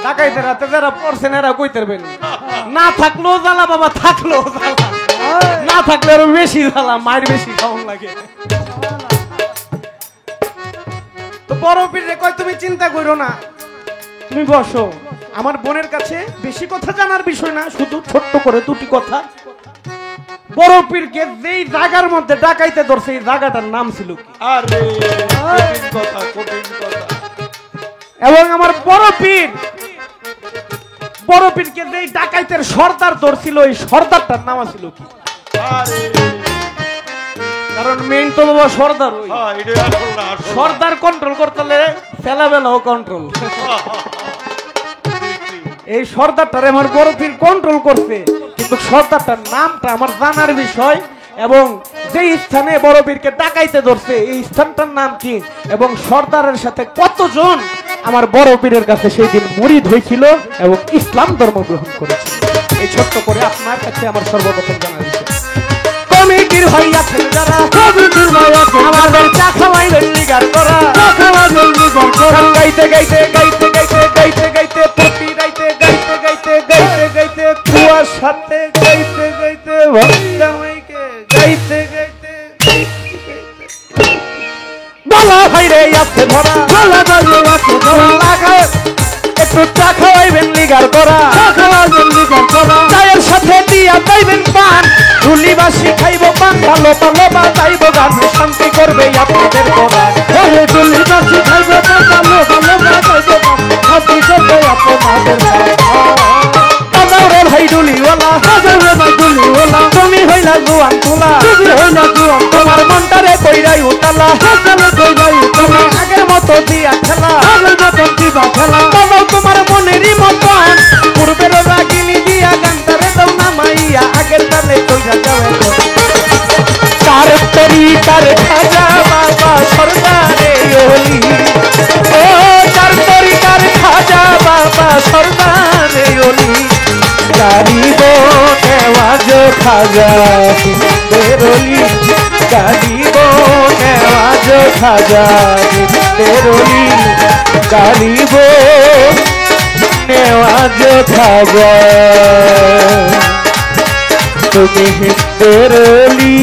ডাকাইতে রাতে যারা পড়ছেন এরা কইতে পারবেন, না থাকলেও জ্বালা বাবা, থাকলেও জ্বালা, না থাকলে আরো বেশি জ্বালা, মায়ের বেশি খাওয়ান লাগে। তো বড় পীর কয়, তুমি চিন্তা করো না, তুমি বসো। আমার বোনের কাছে বেশি কথা জানার বিষয় না, শুধু ছোট্ট করে দুটি কথা। বড় পীরকে যেই জায়গার মধ্যে ডাকাইতে ধরছে, এই জায়গাটার নাম ছিল কি? আরে কঠিন কথা, কঠিন কথা। এবং আমার বড় পীরকে যেই ডাকাইতের সর্দার ধরছিল, এই সর্দারটার নাম ছিল কি? আরে কারণ মেইন তো বাবা সর্দার, ওই হ্যাঁ এটা আসল না, আসল না। সর্দার কন্ট্রোল করতে হলে ফেলাবেলাও কন্ট্রোল। এই সর্দারটারে আমার বড় পীর কন্ট্রোল করছে, কিন্তু সর্দারটার নামটা আমার জানার বিষয়, এবং যেই স্থানে বড় পীরকে ডাকাইতে ধরছে এই স্থানটার নাম কি, এবং সর্দারের সাথে কতজন আমার বড় পীরের কাছে সেই দিন মুরিদ হয়েছিল এবং ইসলাম ধর্ম গ্রহণ করেছিল, এই ছোট্ট করে আপনার কাছে আমার সর্বপ্রথম জানার বিষয়। কমিটির ভাই আছেন যারা, কমিটির ভাই আছে আমাদের, চা খাওয়াই লিগার করা, চা খাওয়াই লিগার করা, গাইতে গাইতে গাইতে গাইতে গাইতে গাইতে প্রতি রাইতে গাইতে গাইতে গাইতে গাইতে কুয়ার সাথে গাইতে গাইতে ভক্তমাইকে গাইতে গাইতে বলা ভাই রে আছে ধরা, বলা ভাই রে আছে ধরা, লাগায় একটু চা খাওয়াইবেন লিগার করা, চা খাওয়াইবেন লিগার করা, চায়ের সাথে দিয়া পাইবেন পান, ঝুলি বাসি খাইব পান ভালো ভালো বাজাইব গান শান্তি করবে আপনাদের পরাণ ওরে ডুলি বাসি খাইব পান ভালো ভালো বাজাইব গান শান্তি করবে আপনাদের পরাণ বাজাও রে ভাই ডুলিওয়ালা বাজাও রে ভাই ডুলিওয়ালা তুমি হইলা জুয়ান তোলা তুমি হইলা জুয়ান তোমার মনটারে কইরাই উতালা হাজালে কইরাই উতালা আগের মতো দিয়া খেলা আগের মতো দিবা খেলা বাজাও তোমার মনেরই মতন পূর্বের রাগিনী দিয়া গানটারে দাও নামাইয়া আগের তালে কইরা যাবে তার তরিকার খাজা বাবা সরদারে ওলি ও তার তরিকার খাজা বাবা সরদারে ওলি গারিব নেওয়াজ খাজা বেরোলি গারিব নেওয়াজ খাজা বেরোলি গারিব নেওয়াজ খাজা তুমি বেরোলি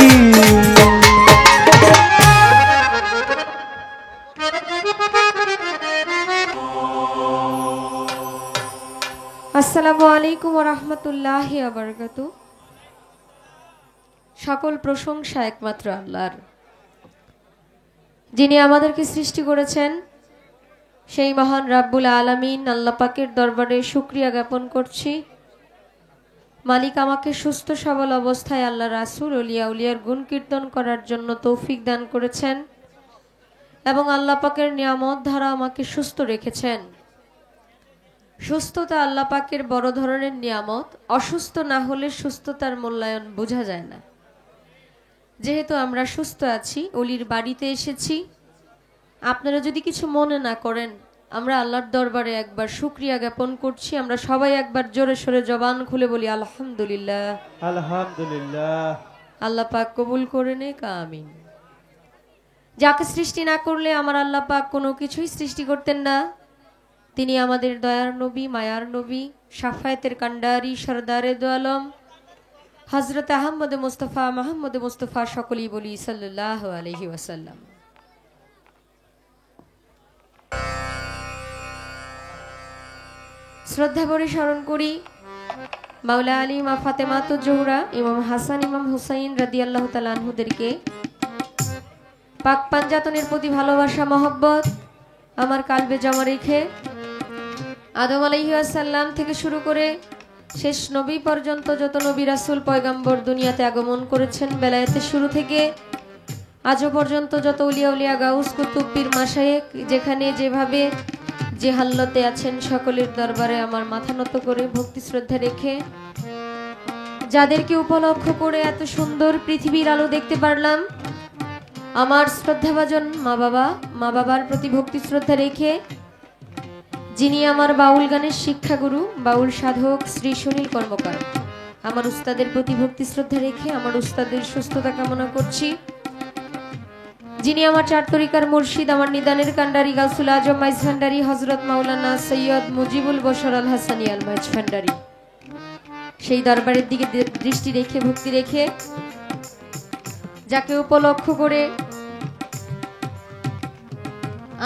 আসসালামু আলাইকুম ওয়া রাহমাতুল্লাহি ওয়া বারাকাতুহু। সকল প্রশংসা একমাত্র আল্লাহর, যিনি আমাদেরকে সৃষ্টি করেছেন। সেই মহান রাব্বুল আলামিন আল্লাহ পাকের দরবারে শুকরিয়া জ্ঞাপন করছি। মালিক আমাকে সুস্থ সবল অবস্থায় আল্লাহ রাসূল ওলিয়া উলিয়ার গুণ কীর্তন করার জন্য তৌফিক দান করেছেন এবং আল্লাহ পাকের নিয়ামত দ্বারা আমাকে সুস্থ রেখেছেন। সুস্থতা আল্লাহ পাকের বড় ধরনের নিয়ামত। অসুস্থ না হলে সুস্থতার মূল্যায়ন বোঝা যায় না। যেহেতু আমরা সুস্থ আছি, অলির বাড়িতে এসেছি, আপনারা যদি কিছু মনে না করেন, আমরা আল্লাহর দরবারে একবার শুকরিয়া জ্ঞাপন করছি। আমরা সবাই একবার জোরে সোরে জবান খুলে বলি আলহামদুলিল্লাহ। আলহামদুলিল্লাহ। আল্লাহ পাক কবুল করে নেক, আমিন। যাকে সৃষ্টি না করলে আমার আল্লাহ পাক কোনো কিছুই সৃষ্টি করতেন না। তিনি আমাদের দয়ার নবী, মায়ার নবী, শাফায়েতের কান্ডারি, সরদারে দো আলম হযরত আহমদ মুস্তাফা মুহাম্মদ মুস্তাফা, সকলেই বলি সাল্লাল্লাহু আলাইহি ওয়াসাল্লাম। শ্রদ্ধা ভরে স্মরণ করি মাওলা আলী মা ফাতেমাতুজ জোহরা, ইমাম হাসান, ইমাম হুসাইন রাদিয়াল্লাহু তাআলা আনহুদেরকে। পাক পাঞ্জাতনের প্রতি ভালোবাসা মহব্বত আমার কালবে জমা রেখে আদম আলাইহিস সালাম থেকে শুরু করে শেষ নবী পর্যন্ত যত নবী রাসূল পয়গম্বর দুনিয়াতে আগমন করেছেন, বেলায়েতের শুরু থেকে আজও পর্যন্ত যত উলিয়া উলিয়া গাউস কুতুব পীর মাশায়েখ যেখানে যেভাবে যে হাল্লতে আছেন, সকলের দরবারে আমার মাথা নত করে ভক্তি শ্রদ্ধা রেখে যাদেরকে উপলক্ষ করে এত সুন্দর পৃথিবীর আলো দেখতে পারলাম, আমার শ্রদ্ধাভাজন মা বাবার প্রতি ভক্তি শ্রদ্ধা রেখে যিনি আমার বাউল গানের শিক্ষাগুরু, বাউল সাধক শ্রী সুনীল কর্মকার, আমার উস্তাদের প্রতি ভক্তি শ্রদ্ধা রেখে আমার উস্তাদের সুস্থতা কামনা করছি। যিনি আমার চার তরিকার মুর্শিদ, আমার নিদানের কান্ডারি গাউসুল আজম মাইজ ভান্ডারি হযরত মাওলানা সৈয়দ মুজিবুল বশর আল হাসানি আল মাইজ ভান্ডারি, সেই দরবারের দিকে দৃষ্টি রেখে ভক্তি রেখে যাকে উপলক্ষ করে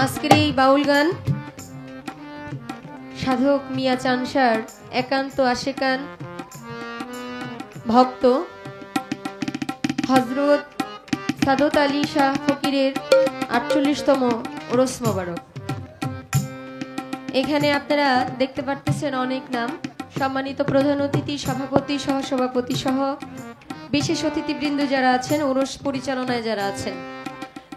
আজকের এই বাউল গান সাধক মিয়া চানসার একান্ত আশেকান ভক্ত হযরত সাদত আলী শাহ ফকিরের 48তম ওরস মোবারক। এখানে আপনারা দেখতে পারতেছেন অনেক নাম, সম্মানিত প্রধান অতিথি, সভাপতি, সহসভাপতি সহ বিশেষ অতিথিবৃন্দ যারা আছেন, ওরস পরিচালনায় যারা আছেন।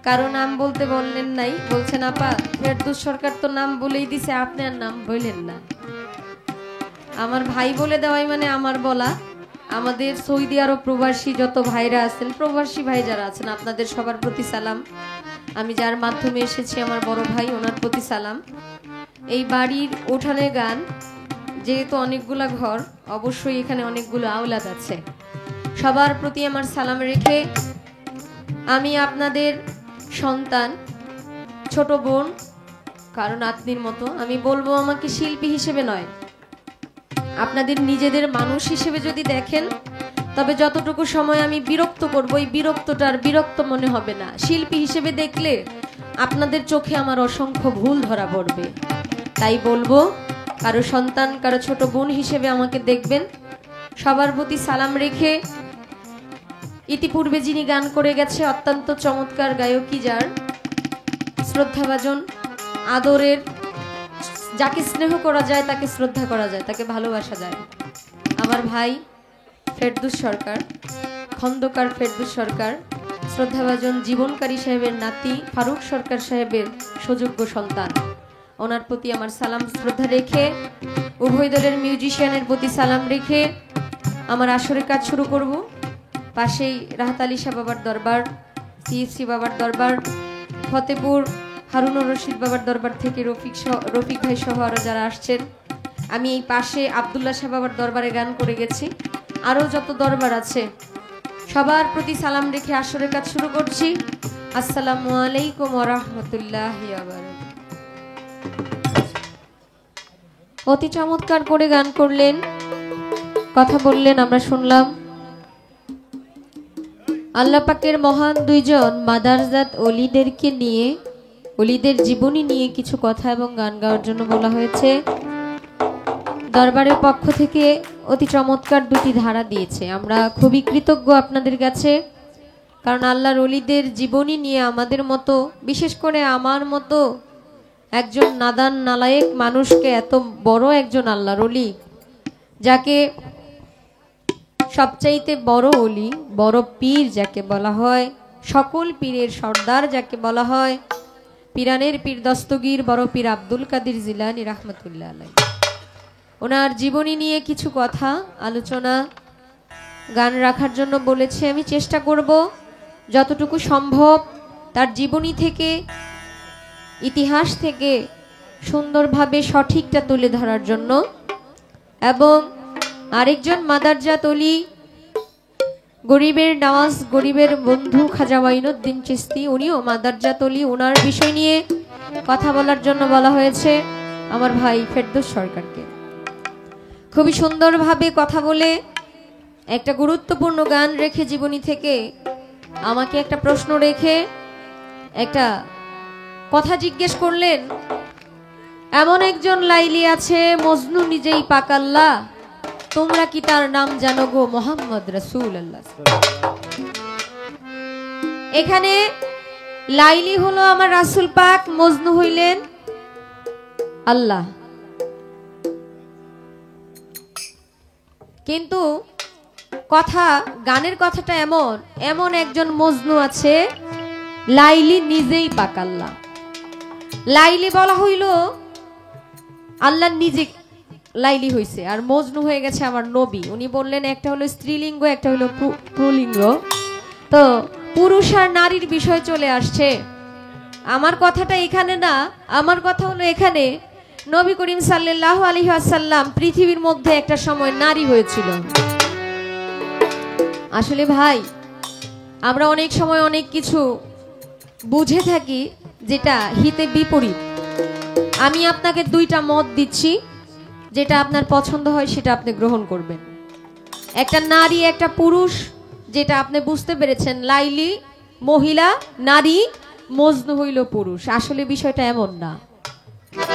কারো নাম বলতে বললেন নাই, বলছেন আপা ফেরদৌস সরকার তো নাম বলেই দিছে, আপনি আর নাম বললেন না। আমার ভাই বলে দেওয়াই মানে আমার বলা। আমাদের সৌদি আরব প্রবাসী যত ভাইরা আছেন, প্রবাসী ভাই যারা আছেন, আপনাদের সবার প্রতি সালাম। আমি যার মাধ্যমে এসেছি আমার বড় ভাই, ওনার প্রতি সালাম। এই বাড়ির উঠানে গান, যেহেতু অনেকগুলা ঘর, অবশ্যই এখানে অনেকগুলো আওলাদ আছে, সবার প্রতি আমার সালাম রেখে আমি আপনাদের সন্তান, ছোট বোন, কারণ আত্মীর মতো আমি বলবো, আমাকে শিল্পী হিসেবে নয়, আপনাদের নিজেদের মানুষ হিসেবে যদি দেখেন, তবে যতটুকু সময় আমি বিরক্ত করব, এই বিরক্তটার বিরক্ত মনে হবে না। শিল্পী হিসেবে দেখলে আপনাদের চোখে আমার অসংখ্য ভুল ধরা পড়বে। তাই বলবো, কারো সন্তান, কারো ছোট বোন হিসেবে আমাকে দেখবেন। সবার প্রতি সালাম রেখে ইতিপূর্বে যিনি গান করে গেছে অত্যন্ত চমৎকার গায়কী, যার শ্রদ্ধাভাজন আদরের, যাকে স্নেহ করা যায় তাকে শ্রদ্ধা করা যায়, তাকে ভালোবাসা যায়, আমার ভাই ফেরদৌস সরকার, খন্দকার ফেরদৌস সরকার, শ্রদ্ধাভাজন জীবনকারী সাহেবের নাতি ফারুক সরকার সাহেবের সুযোগ্য সন্তান। ওনার প্রতি আমার সালাম শ্রদ্ধা রেখে, উভয় দলের মিউজিশিয়ানের প্রতি সালাম রেখে আমার আসরের কাজ শুরু করব। পাশেই রাহাত আলী শাহ বাবার দরবার, সিএফসি বাবার দরবার, ফতেপুর হারুনুর রশিদ বাবার দরবার থেকে রফিক ভাই সহ আরও যারা আসছেন। আমি এই পাশে আবদুল্লাহ শাহ বাবার দরবারে গান করে গেছি। আরও যত দরবার আছে সবার প্রতি সালাম রেখে আসরের কাজ শুরু করছি। আসসালামু আলাইকুম ওয়া রাহমাতুল্লাহি ওয়া বারাকাতুহু। অতি চমৎকার করে গান করলেন, কথা বললেন, আমরা শুনলাম। আল্লাহ পাকের মহান দুইজন মাদারজাত ওলিদেরকে নিয়ে, ওলিদের জীবনী নিয়ে কিছু কথা এবং গান গাওয়ার জন্য বলা হয়েছে। দরবারের পক্ষ থেকে অতি চমৎকার দুটি ধারা দিয়েছে। আমরা খুবই কৃতজ্ঞ আপনাদের কাছে, কারণ আল্লাহর ওলিদের জীবনী নিয়ে আমাদের মতো, বিশেষ করে আমার মতো একজন নাদান নালায়েক মানুষকে এত বড় একজন আল্লাহর ওলি, যাকে সবচাইতে বড় ওলি, বড় পীর যাকে বলা হয়, সকল পীরের সর্দার যাকে বলা হয়, পীরানের পীর দস্তগীর বড় পীর আব্দুল কাদের জিলানী রাহমাতুল্লাহ আলাইহি, ওনার জীবনী নিয়ে কিছু কথা আলোচনা গান রাখার জন্য বলেছে। আমি চেষ্টা করব যতটুকু সম্ভব তার জীবনী থেকে, ইতিহাস থেকে সুন্দরভাবে সঠিকটা তুলে ধরার জন্য। এবং আরেকজন মাদারজাত ওলি, গরিবের নওয়াজ, গরিবের বন্ধু খাজা মাইনুদ্দিন চিশতি, উনিও মাদারজাত ওলি, ওনার বিষয় নিয়ে কথা বলার জন্য বলা হয়েছে আমার ভাই ফেরদৌস সরকারকে। খুবই সুন্দরভাবে কথা বলে একটা গুরুত্বপূর্ণ গান রেখে জীবনী থেকে আমাকে একটা প্রশ্ন রেখে একটা কথা জিজ্ঞেস করলেন। এমন একজন লাইলি আছে, মজনু নিজেই পাক আল্লাহ, তোমরা কি তার নাম জানো গো মোহাম্মদ রাসূলুল্লাহ। এখানে লাইলি হলো আমার রাসূল পাক, মজনু হইলেন আল্লাহ। কিন্তু কথা, গানের কথাটা এমন, এমন একজন মজনু আছে, লাইলি নিজেই পাক আল্লাহ। লাইলি বলা হইল আল্লাহ নিজে লাইলি হইছে, আর মজনু হয়ে গেছে আমার নবী। উনি বললেন একটা হলো স্ত্রীলিঙ্গ, একটা হলো পুল্লিঙ্গ, তো পুরুষ আর নারীর বিষয় চলে আসছে। আমার কথাটা এখানে না, আমার কথা হলো এখানে নবী করিম সাল্লাল্লাহু আলাইহি ওয়াসাল্লাম পৃথিবীর মধ্যে একটা সময় নারী হয়েছিল। আসলে ভাই, আমরা অনেক সময় অনেক কিছু বুঝে থাকি যেটা হিতে বিপরীত। আমি আপনাকে দুইটা মত দিচ্ছি, যেটা আপনার পছন্দ হয় সেটা আপনি গ্রহণ করবেন। একটা নারী, একটা পুরুষ, যেটা আপনি বুঝতে পেরেছেন, লাইলি মহিলা, নারী, মজনু হইল পুরুষ। আসলে বিষয়টা এমন না।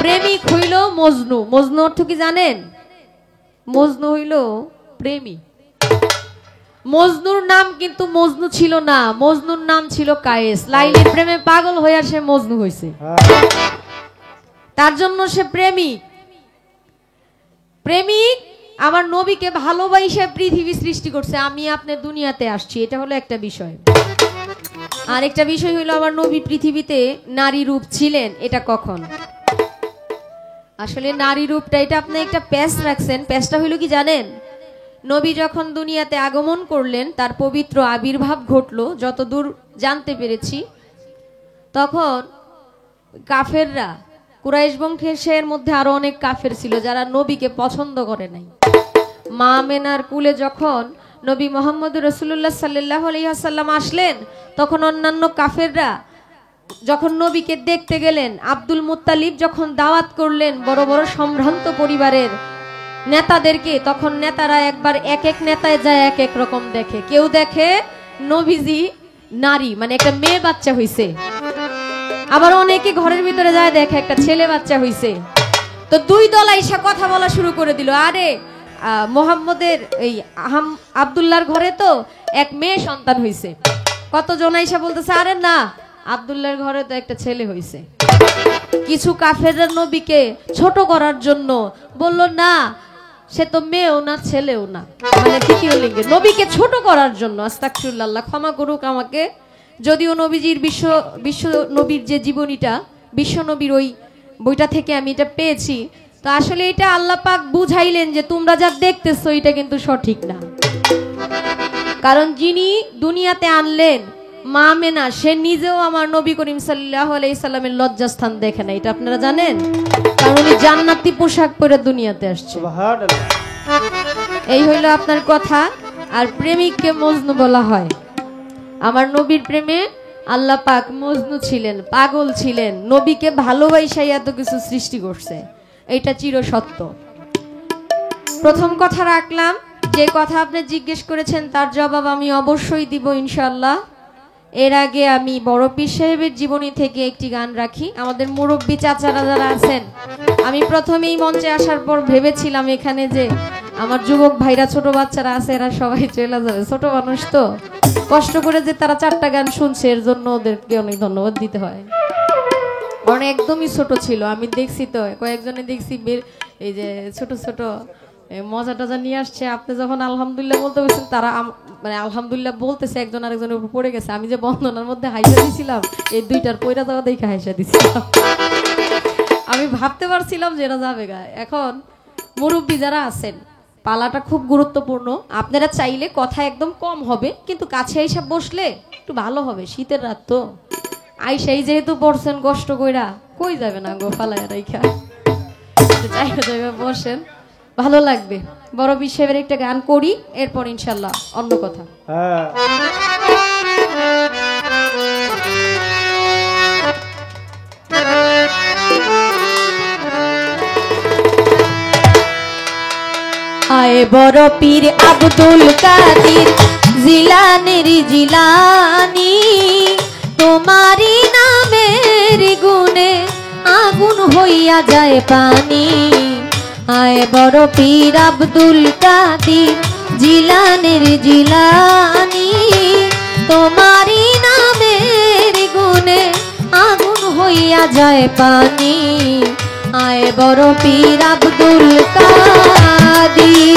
প্রেমিক হইল মজনু। মজনু অর্থ কি জানেন? মজনু হইল প্রেমী। মজনুর নাম কিন্তু মজনু ছিল না, মজনুর নাম ছিল কায়েস। লাইলির প্রেমে পাগল হয়ে সে মজনু হয়েছে, তার জন্য সে প্রেমিক। প্রেমিক আমার নবীকে ভালোবাসে পৃথিবী সৃষ্টি করছে, আমি আপনি দুনিয়াতে আসছি, এটা হলো একটা বিষয়। আর একটা বিষয় হলো আমার নবী পৃথিবীতে নারী রূপ ছিলেন, এটা কখন? আসলে নারী রূপটা, এটা আপনি একটা প্যাচ রাখছেন। প্যাচটা হইল কি জানেন? নবী যখন দুনিয়াতে আগমন করলেন, তার পবিত্র আবির্ভাব ঘটলো, যতদূর জানতে পেরেছি, তখন কাফেররা, কুরাইশ বংশের মধ্যে আরো অনেক কাফের ছিল যারা নবীকে পছন্দ করে নাই। মা আমেনার কুলে যখন নবী মুহাম্মদ রাসূলুল্লাহ সাল্লাল্লাহু আলাইহি ওয়াসাল্লাম আসলেন, তখন অন্যান্য কাফেররা যখন নবীকে দেখতে গেলেন, আব্দুল মুত্তালিব যখন দাওয়াত করলেন বড় বড় সম্ভ্রান্ত পরিবারের নেতাদেরকে, তখন নেতারা একবার এক এক নেতায় যায় এক এক রকম দেখে। কেউ দেখে নবীজি নারী, মানে একটা মেয়ে বাচ্চা হইছে, আবার অনেকে ঘরের ভিতরে যায় দেখে একটা ছেলে বাচ্চা হইছে। তো দুই দল আইসা কথা বলা শুরু করে দিল, আরে মোহাম্মদের এই আব্দুল্লাহর ঘরে তো এক মেয়ে সন্তান হইছে। কতজন আইসা বলতেছে আরে না, আব্দুল্লাহর ঘরে তো একটা ছেলে হইছে। কিছু কাফেররা নবীকে ছোট করার জন্য বলল না, সে তো মেয়েও না ছেলেও না, মানে তৃতীয় লিঙ্গে, নবীকে ছোট করার জন্য। আস্তাগফিরুল্লাহ, ক্ষমা করুক আমাকে। যদিও নবীজির বিশ্ব নবীর যে জীবনীটা, বিশ্ব নবীর ওই বইটা থেকে আমি এটা পেয়েছি, তো আসলে এটা আল্লাহ পাক বুঝাইলেন যে তোমরা যা দেখতেছো এটা কিন্তু সঠিক না। কারণ যিনি দুনিয়াতে আনলেন মা মেনা, সে নিজেও আমার নবী করিম সাল্লাল্লাহু আলাইহি সাল্লামের লজ্জাস্থান দেখে না, এটা আপনারা জানেন? কারণ উনি জান্নাতি পোশাক পরে দুনিয়াতে আসছে। এই হইল আপনার কথা। আর প্রেমিককে মজনু বলা হয়। আমার নবীর প্রেমে আল্লাহ পাক মজনু ছিলেন, পাগল ছিলেন, নবীকে ভালোবাসাই এত কিছু সৃষ্টি করছে, এটা চিরসত্য। প্রথম কথা রাখলাম, যে কথা আপনি জিজ্ঞেস করেছেন তার জবাব আমি অবশ্যই দিব ইনশাআল্লাহ। এর আগে আমি বড় পীর সাহেবের জীবনী থেকে একটি গান রাখি। আমাদের মুরব্বী চাচারা যারা আছেন, আমি প্রথমেই মঞ্চে আসার পর ভেবেছিলাম এখানে যে আমার যুবক ভাইরা, ছোট বাচ্চারা আছে, এরা সবাই চলে যাবে, ছোট মানুষ তো কষ্ট করে যে তারা 4টা গান শুনছে, এর জন্য ওদেরকে অনেক ধন্যবাদ দিতে হয়। কারণ একদমই ছোট ছিল, আমি দেখছি তো কয়েকজনে দেখছি এই যে ছোট ছোট মজা টজা নিয়ে আসছে। আপনি যখন আলহামদুলিল্লাহ বলতে বলছেন, তারা মানে আলহামদুলিল্লাহ বলতেছে, একজন আরেকজনের উপর পড়ে গেছে। আমি যে বন্ধনার মধ্যে হাইসা দিছিলাম, এই 2টার পয়রা যাওয়া দেখে হাইসা দিছিলাম। আমি ভাবতে পারছিলাম যে এরা যাবে গা। এখন মুরব্বী যারা আছেন, পালাটা খুব গুরুত্বপূর্ণ। আপনারা চাইলে কথা একদম কম হবে, কিন্তু কাছে আইসা বসলে একটু ভালো হবে। শীতের রাত তো, আইসাই যেহেতু পড়ছেন কষ্ট কইরা, কই যাবে না গো পালায় রাইখা, চাইলে বসেন, ভালো লাগবে। বড় বিশ্বের একটা গান করি, এরপর ইনশাল্লাহ অন্য কথা। আয় বড় পীর আব্দুল কাদির জিলানির জিলানি, তোমারি নামের গুণে আগুন হইয়া যায় পানি। আয় বড় পীর আব্দুল কাদির জিলানির জিলানি, তোমারি নামের গুণে আগুন হইয়া যায় পানি। আয় বড় পীর আব্দুল কাদির।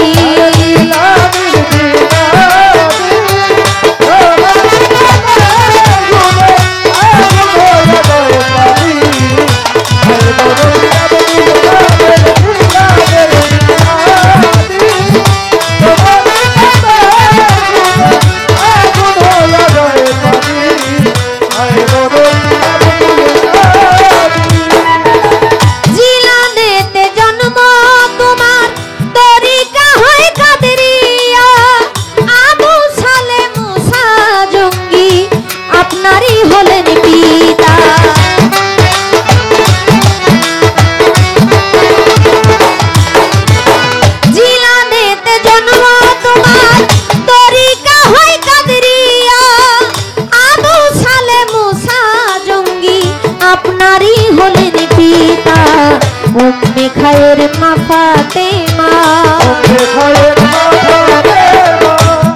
খায়ের মা ফাতেমা,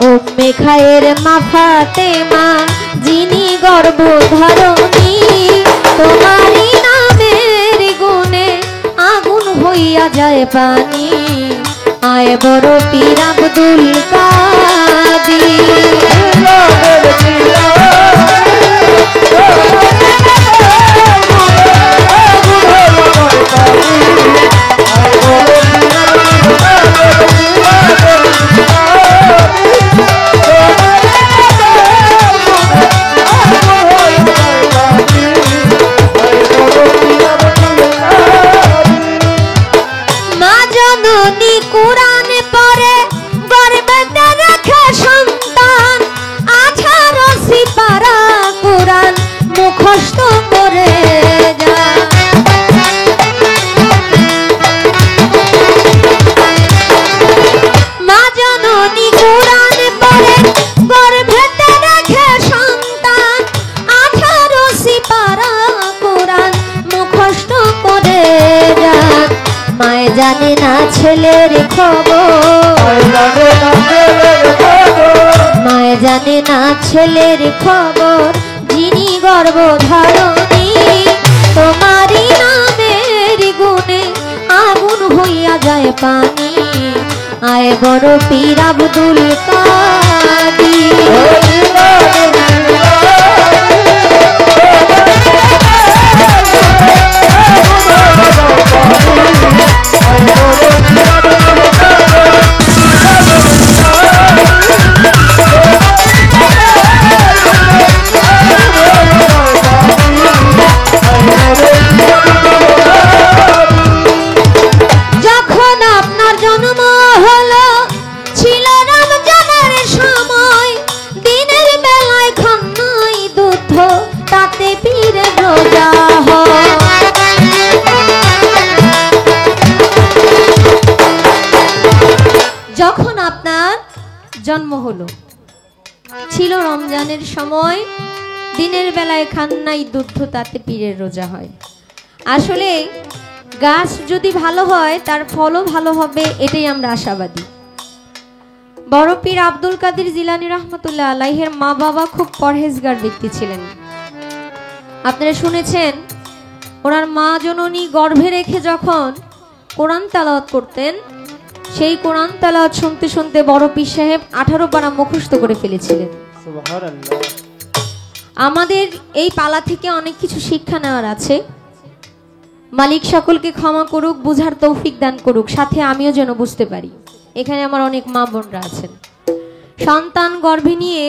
উম্মে খায়ের মা ফাতেমা, যিনি গর্ভধারণী, তোমারি নামের গুণে আগুন হইয়া যায় পানি। আয় বড় পীর আব্দুল কাদির। জানে না ছেলের খবর, মায় জানে না ছেলের খবর, যিনি গর্ভধারণী তোমারই নামের গুণে আগুন হইয়া যায় পানি। আয় বড় পীর আব্দুল কাদের। যখন আপনার জন্ম হলো, ছিল রমজানের সময়, দিনের বেলায় খান নাই দুধ, তাতে পীরের রোজা হয়। আসলে গাছ যদি ভালো হয় তার ফলও ভালো হবে, এটাই আমরা আশাবাদী। বড় পীর আব্দুল কাদের জিলানী রহমতুল্লাহ আলাইহির মা বাবা খুব পরহেজগার ব্যক্তি ছিলেন। আপনারা শুনেছেন ওনার মা জননী গর্ভে রেখে যখন কোরআন তেলাওয়াত করতেন, সেই কোরআন তেলাওয়াত শুনতে শুনতে বড় পীর সাহেব 18 পারা মুখস্থ করে ফেলেছিলেন। সুবহানাল্লাহ। আমাদের এই পালা থেকে অনেক কিছু শিক্ষা নেওয়ার আছে। মালিক সকলকে ক্ষমা করুক, বুঝার তৌফিক দান করুক, সাথে আমিও যেন বুঝতে পারি। এখানে আমার অনেক মা বোনরা আছেন, সন্তান গর্ভে নিয়ে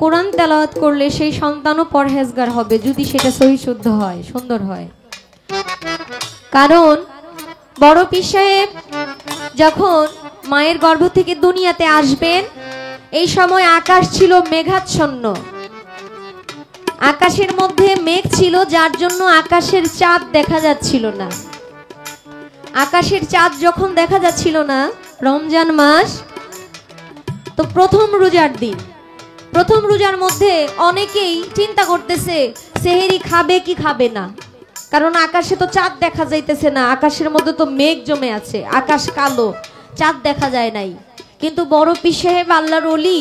কোরআন তেলাওয়াত করলে সেই সন্তানও পরহেজগার হবে, যদি সেটা সহি শুদ্ধ হয়, সুন্দর হয়। কারণ বড় পীর সাহেব যখন মায়ের গর্ভ থেকে দুনিয়াতে আসবেন, এই সময় আকাশ ছিল মেঘাচ্ছন্ন, আকাশের মধ্যে মেঘ ছিল, যার জন্য আকাশের চাঁদ দেখা যাচ্ছিল না। আকাশের চাঁদ যখন দেখা যাচ্ছিল না, রমজান মাস তো প্রথম রোজার দিন, প্রথম রোজার মধ্যে অনেকেই চিন্তা করতেছে সেহেরি খাবে কি খাবে না, কারণ আকাশে তো চাঁদ দেখা যাইতেছে না, আকাশের মধ্যে তো মেঘ জমে আছে, আকাশ কালো, চাঁদ দেখা যায় নাই। কিন্তু বড় পীর সাহেব আল্লাহর ওলি,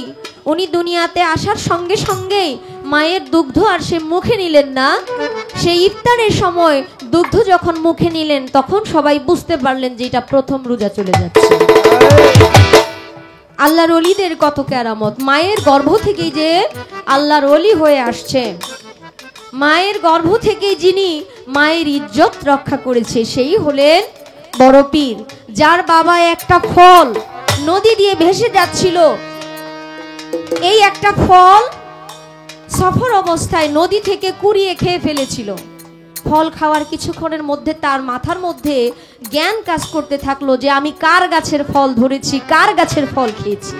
উনি দুনিয়াতে আসার সঙ্গে সঙ্গেই মায়ের দুগ্ধ আর সে মুখে নিলেন না। সেই ইফতারের সময় দুগ্ধ যখন মুখে নিলেন, তখন সবাই বুঝতে পারলেন যে এটা প্রথম রোজা চলে যাচ্ছে। আল্লাহর ওলিদের কত কেরামত, মায়ের গর্ভ থেকেই যে আল্লাহর ওলি হয়ে আসছে, মায়ের গর্ভ থেকেই যিনি মায়ের ইজ্জত রক্ষা করেছে, সেই হলেন বড় পীর, যার বাবা একটা ফল নদী দিয়ে ভেসে যাচ্ছিল, এই একটা ফল সফর অবস্থায় নদী থেকে কুড়িয়ে খেয়ে ফেলেছিল। ফল খাওয়ার কিছুক্ষণের মধ্যে তার মাথার মধ্যে জ্ঞান কাজ করতে থাকলো যে আমি কার গাছের ফল ধরেছি, কার গাছের ফল খেয়েছি।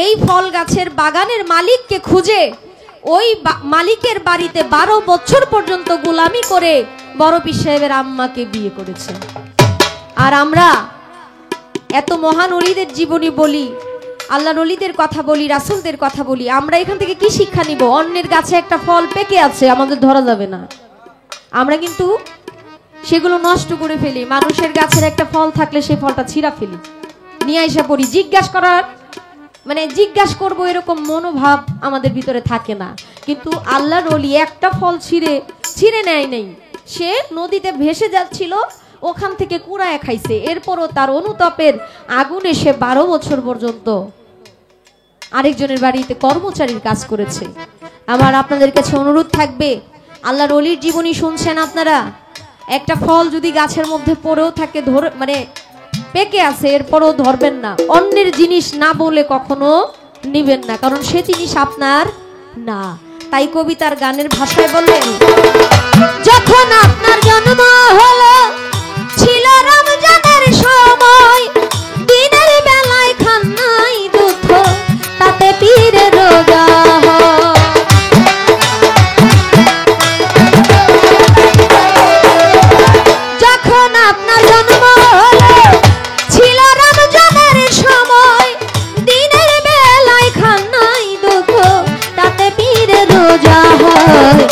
এই ফল গাছের বাগানের মালিককে খুঁজে ওই মালিকের বাড়িতে 12 বছর পর্যন্ত গোলামি করে বড় পীর সাহেবের আম্মাকে বিয়ে করেছে। আর আমরা এত মহান ওলিদের জীবনী বলি, আল্লাহর ওলিদের কথা বলি, রাসূলদের কথা বলি, আমরা এখান থেকে কি শিক্ষা নিব? অন্যের গাছে একটা ফল পেকে আছে, আমাদের ধরা যাবে না, আমরা কিন্তু সেগুলো নষ্ট করে ফেলি। মানুষের গাছের একটা ফল থাকলে সেই ফলটা ছিঁড়া ফেলি, নিয়ে আইসা পড়ি। জিজ্ঞাসা করব এরকম মনোভাব আমাদের ভিতরে থাকে না। কিন্তু আল্লাহর ওলি একটা ফল ছিঁড়ে নেয় নাই, সে নদীতে ভেসে যাচ্ছিল, ওখান থেকে কুড়ায় খাইছে। এরপরও তার অনুতাপের আগুনে সে 12 বছর পর্যন্ত আরেকজনের বাড়িতে কর্মচারীর কাজ করেছে। আমার আপনাদের কাছে অনুরোধ থাকবে, আল্লাহর ওলির জীবনী শুনছেন আপনারা, একটা ফল যদি গাছের মধ্যে পড়েও থাকে, পেকে আছে, এরপরও ধরবেন না, অন্যের জিনিস না বলে কখনো নিবেন না, কারণ সে জিনিস আপনার না। তাই কবিতার গানের ভাষায় বললেন, যখন আপনার জন্ম হলো ছিল রমজানের সময়, দিনের বেলায় খান নাই দুধ, তাতে পীরের রোজা হয়। যখন আপনার জন্ম হলো ছিল রমজানের সময়, দিনের বেলায় খান নাই দুধ, তাতে পীরের রোজা হয়।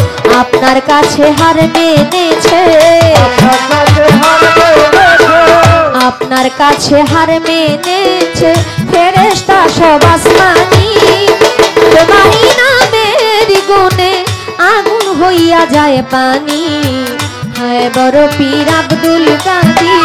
আপনার কাছে হার মেনেছে, আপনার কাছে হার মেনেছে ফেরেশতা সব আসমানি তোমারই নামের গুণে আগুন হইয়া যায় পানি হায় বড় পীর আব্দুল কাদের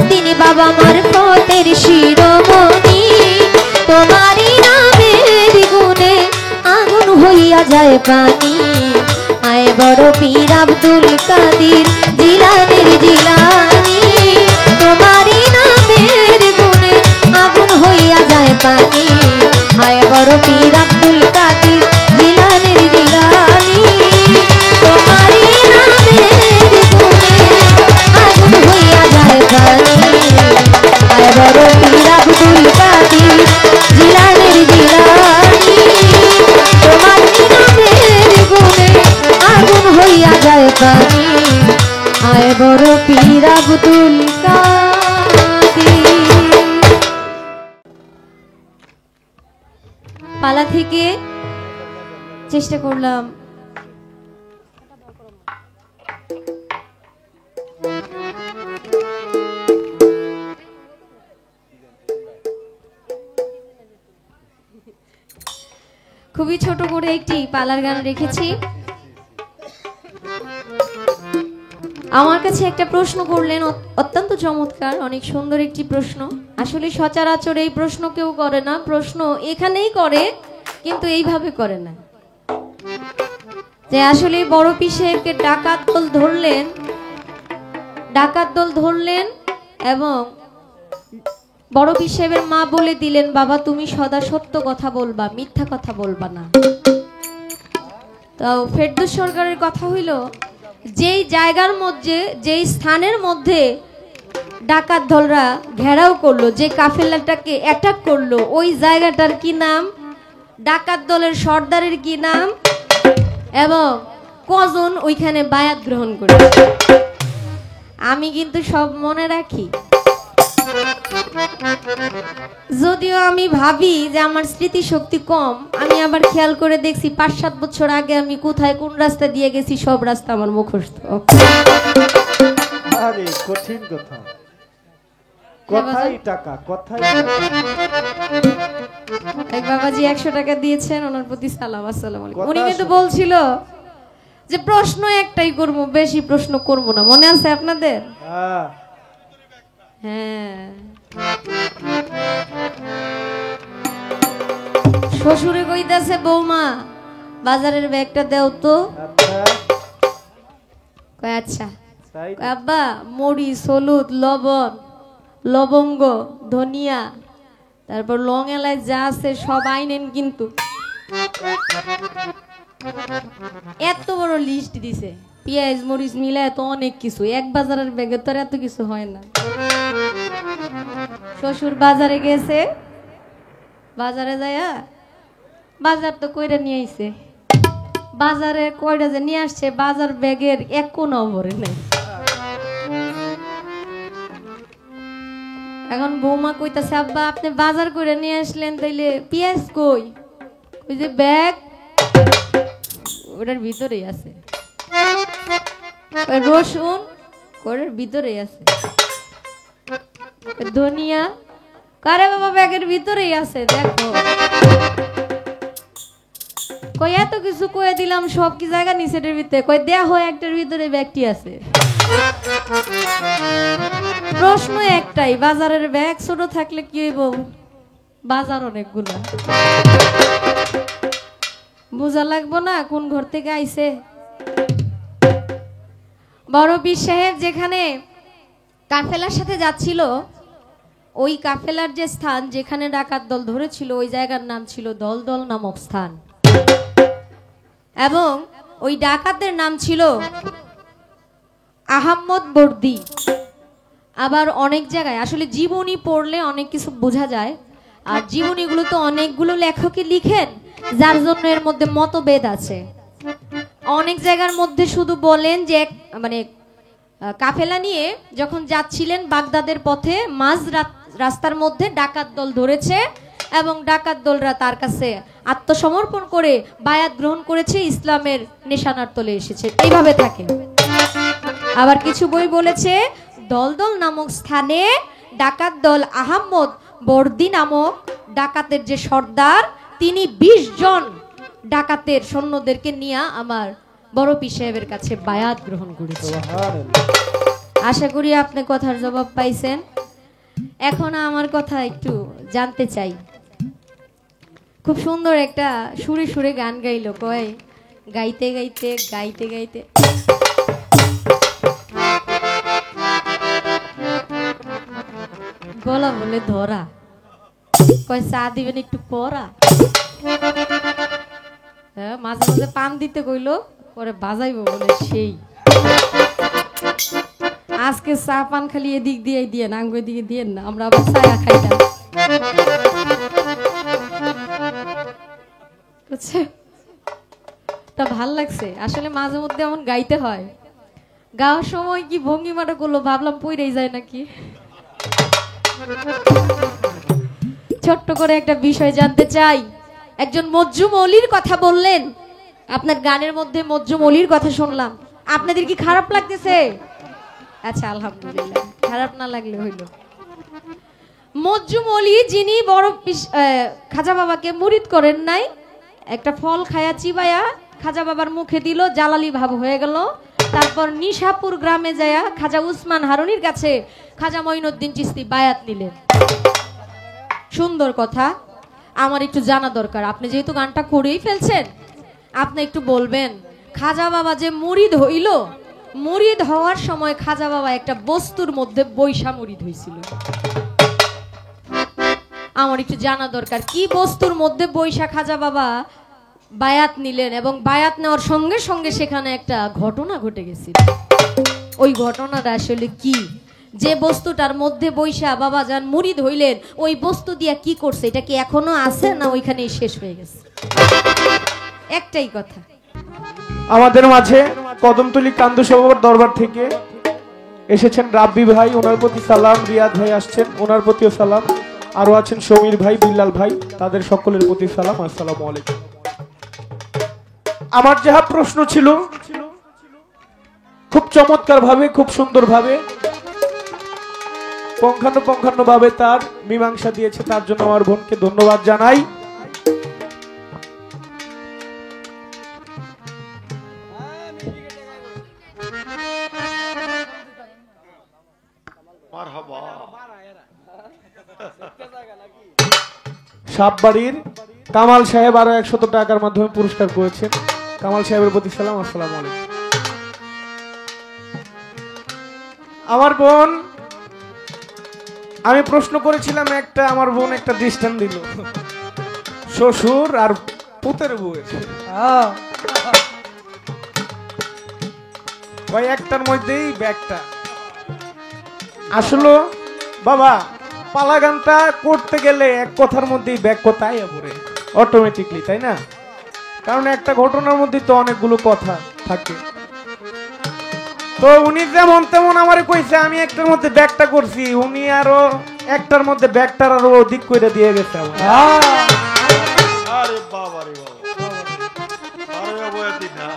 তিনি বাবা মারফতের শিরোমণি তোমারই নামের গুণে আগুন হইয়া যায় পানি আয় বড় পীর আব্দুল কাদের জিলানের জিলানি তোমারই নামের গুণে আগুন হইয়া যায় পানি আয় বড় পীর আব্দুল কাদের জিলানের জিলানি তোমারই নামের গুণে আগুন হইয়া যায় পানি আয় বড় পীর আব্দুল কাদের জিলানের জিলানি তোমারই নামের গুণে আগুন হইয়া যায় পানি আয় বড় পীর আব্দুল কাদের। পালা থেকে চেষ্টা করলাম খুবই ছোট করে একটি পালার গান রেখেছি। আমার কাছে একটা প্রশ্ন করলেন, অত্যন্ত চমৎকার, অনেক সুন্দর একটি প্রশ্ন। আসলে সচরাচর এই প্রশ্ন কেউ করে না, প্রশ্ন এখানেই করে কিন্তু এইভাবে করে না। যে আসলে বড় পিসেকে ডাকাত দল ধরলেন এবং বড় পীর সাহেবের মা বলে দিলেন, বাবা তুমি সদা সত্য কথা বলবা, মিথ্যা কথা বলবা না। তো ফেরদৌস সরকারের কথা হইল, যেই জায়গার মধ্যে, যেই স্থানের মধ্যে ডাকাত দলরা ঘেরাও করলো, যে কাফেলাটাকে অ্যাটাক করলো, ওই জায়গাটার কি নাম, ডাকাত দলের সর্দারের কি নাম এবং কজন ওইখানে বায়াত গ্রহণ করে। আমি কিন্তু সব মনে রাখি, যদিও আমি ভাবি যে আমার স্মৃতিশক্তি কম, আমি আবার খেয়াল করে দেখছি ৫-৭ বছর আগে আমি কোথায় কোন রাস্তা দিয়ে গেছি, সব রাস্তা আমার মুখস্থ। আরে কঠিন কথা, কথাই টাকা, কথাই এক বাবাজি ১০০ টাকা দিয়েছেন, ওনার প্রতি সালাম, আসসালামু আলাইকুম। উনি কিন্তু বলছিল যে প্রশ্ন একটাই করবো, বেশি প্রশ্ন করবো না, মনে আছে আপনাদের? হ্যাঁ, শ্বশুরে কইতাছে, বৌমা বাজারের ব্যাগটা দেও তো। আচ্ছা আব্বা, মরিচ, হলুদ, লবণ, লবঙ্গ, ধনিয়া, তারপর লং এলাচ যা আছে সব আইনেন। কিন্তু এত বড় লিস্ট দিছে, পেঁয়াজ মরিচ মিলায় তো অনেক কিছু, এক বাজারের ব্যাগে তো এত কিছু হয় না। শ্বশুর বাজারে গেছে, বাজারে যায়া বাজার তো কইরা নিয়ে আইছে, বাজারে কয়টা যে নিয়ে আসছে, বাজার ব্যাগের এক কোনাও ভরে নাই। এখন বৌমা কইতাছে, আব্বা আপনি বাজার করে নিয়ে আসলেন, তাইলে পেঁয়াজ কই? ওই যে ব্যাগ ওটার ভিতরেই আছে, রসুন ওটার ভিতরেই আছে, ধনিয়া কারে বাবা ব্যাগের ভিতরেই আছে। দেখো কই এত কিছু কয়ে দিলাম, সব কি জায়গা নিচের ভিতরে? কই দেয়া হয় একটার ভিতরে ব্যাগটি আছে। প্রশ্ন একটাই, বাজারের ব্যাগ ছোট থাকলে কি হইব? বাজার অনেকগুলো, বোঝা লাগবো না কোন ঘর থেকে আইছে। বড় পীর সাহেব যেখানে কাফেলার সাথে যাচ্ছিল, ওই কাফেলার যে স্থান যেখানে ডাকাত দল ধরেছিল, ওই জায়গার নাম ছিল দলদল নামক স্থান, এবং ওই ডাকাতের নাম ছিল আহম্মদ বর্দি। আবার অনেক জায়গায় আসলে জীবনী পড়লে অনেক কিছু বোঝা যায়, আর জীবনীগুলো তো অনেকগুলো লেখকই লিখেন, যার জন্য এর মধ্যে মতভেদ আছে। অনেক জায়গার মধ্যে শুধু বলেন যে মানে কাফেলা নিয়ে যখন যাচ্ছিলেন বাগদাদের পথে, মাঝ রাস্তার মধ্যে ডাকাত দল ধরেছে এবং ডাকাত দলরা তার কাছে আত্মসমর্পণ করে বায়াত গ্রহণ করেছে, ইসলামের নিশানার তলে এসেছে, এইভাবে থাকে। আবার কিছু বই বলেছে দলদল নামক স্থানে ডাকাত দল আহম্মদ বর্দি নামক ডাকাতের যে সর্দার, তিনি 20 জন ডাকাতের সৈন্যদেরকে নিয়ে আমার বড় পীর সাহেবের কাছে বায়াত গ্রহণ করেছে। আশা করি আপনি কথার জবাব পাইছেন। এখন আমার কথা একটু জানতে চাই। খুব সুন্দর একটা সুরে সুরে গান গাইলো, কয় গাইতে গাইতে গাইতে গাইতে গলা বলে ধরা, কয় চা দিবেন একটু পরা। হ্যাঁ, মাঝে মাঝে পান দিতে কইলো, পরে বাজাইবো বলে সেই। আজকে চা পান খালি এদিক দিয়ে দিয়ে আঙ্গ দিকে দিয়ে না, আমরা আবার চায়া খাইতাম, বুঝছে? তা ভাল লাগছে আসলে, মাঝে মধ্যে এমন গাইতে হয়। গাওয়ার সময় কি ভঙ্গিমাটা করলো, ভাবলাম পইরেই যায় নাকি। ছোট্ট করে একটা বিষয় জানতে চাই। একজন মজ্জুম অলির কথা বললেন, আপনার গানের মধ্যে মজ্জুম অলির কথা শুনলাম, আপনাদের কি খারাপ লাগতেছে? আচ্ছা, আলহামদুলিল্লাহ, খারাপ না লাগলে হইল। মজ্জুম অলি যিনি বড় খাজা বাবাকে মুরিদ করেন নাই, একটা ফল খায়া চিবায়া খাজা বাবার মুখে দিল, জালালি ভাব হয়ে গেল। তারপর নিশাপুর গ্রামে যায়া খাজা উসমান হারুনির কাছে খাজা মঈনুদ্দিন চিশতি বায়াত নিলেন। সুন্দর কথা, আমার একটু জানা দরকার। আপনি যেহেতু গানটা করেই ফেলছেন, আপনি একটু বলবেন খাজা বাবা যে মুরিদ হইল, মুরিদ হওয়ার সময় খাজা বাবা একটা বস্তুর মধ্যে বৈশা মুরিদ হয়েছিল। আমার একটু জানা দরকার, কি বস্তুর মধ্যে বৈশা খাজা বাবা বায়াত নিলেন, এবং বায়াত নেওয়ার সঙ্গে সঙ্গে সেখানে একটা ঘটনা ঘটে গেছিল। ওই ঘটনাটা আসলে কি? যে বস্তুটার মধ্যে বৈশা বাবা যান মুরিদ হইলেন, ওই বস্তু দিয়া কি করছে? এটা কি এখনো আছে না ওইখানেই শেষ হয়ে গেছে? একটাই কথা। আমাদের মাঝে কদমতলী কান্দু সভার দরবার থেকে এসেছেন রাব্বি ভাই, ওনার প্রতি সালাম। রিয়াদ ভাই আসছেন, ওনার প্রতিও সালাম। আরো আছেন সমীর ভাই, বিল্লাল ভাই, তাদের সকলের প্রতি সালাম। আসসালামু আলাইকুম। আমার যাহা প্রশ্ন ছিল, খুব চমৎকার ভাবে, খুব সুন্দর ভাবে, পঙ্খানুপঙ্খানু ভাবে তার মীমাংসা দিয়েছে, তার জন্য আমার বোনকে ধন্যবাদ জানাই। সাববাড়ির কামাল সাহেব আরো 100 টাকার মাধ্যমে পুরস্কার করেছেন। কামাল সাহেবের প্রতি সালাম। আসসালামু আলাইকুম। আমার বোন, আমি প্রশ্ন করেছিলাম একটা, আমার বোন একটা দৃষ্টান্ত দিল, শ্বশুর আর পুতের বউয়ের। ভাই একটার মধ্যেই ব্যাগটা আসলো। বাবা, পালা গানটা করতে গেলে এক কথার মধ্যেই ব্যাগ কোথায় পড়ে অটোমেটিকলি, তাই না? কারণ একটা ঘটনার মধ্যে তো অনেকগুলো কথা থাকে। তো উনি যেমন তেমন আমারে কইছে, আমি একটার মধ্যে ব্যাগটা করছি, উনি আরো একটার মধ্যে ব্যাগটার আরো অধিক করে দিয়ে গেছে। আরে বাবা রে বাবা, আরে বাবা দিনা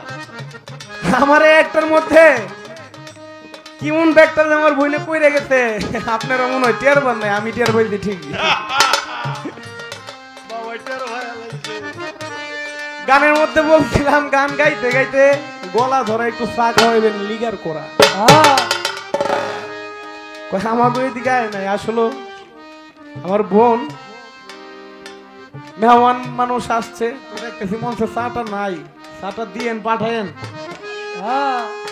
আমারে একটার মধ্যে কেমন ব্যাগটা আমার বইনে পড়ে গেছে, আপনারা মনে হয় টের পান নাই, আমি টের পাইছি ঠিকই। বাবা এটার ভাই লাগছে। গানের মধ্যে বলছিলাম, গান গাইতে গাইতে গলা ধরা একটু চা খাওয়াইবেন লিগার করা আমাকে এদিকে আয় নাই। আসলে আমার বোন মেহমান মানুষ আসছে, দেখতেছি মঞ্চে চাটা নাই, চাটা দিয়েন পাঠায়েন।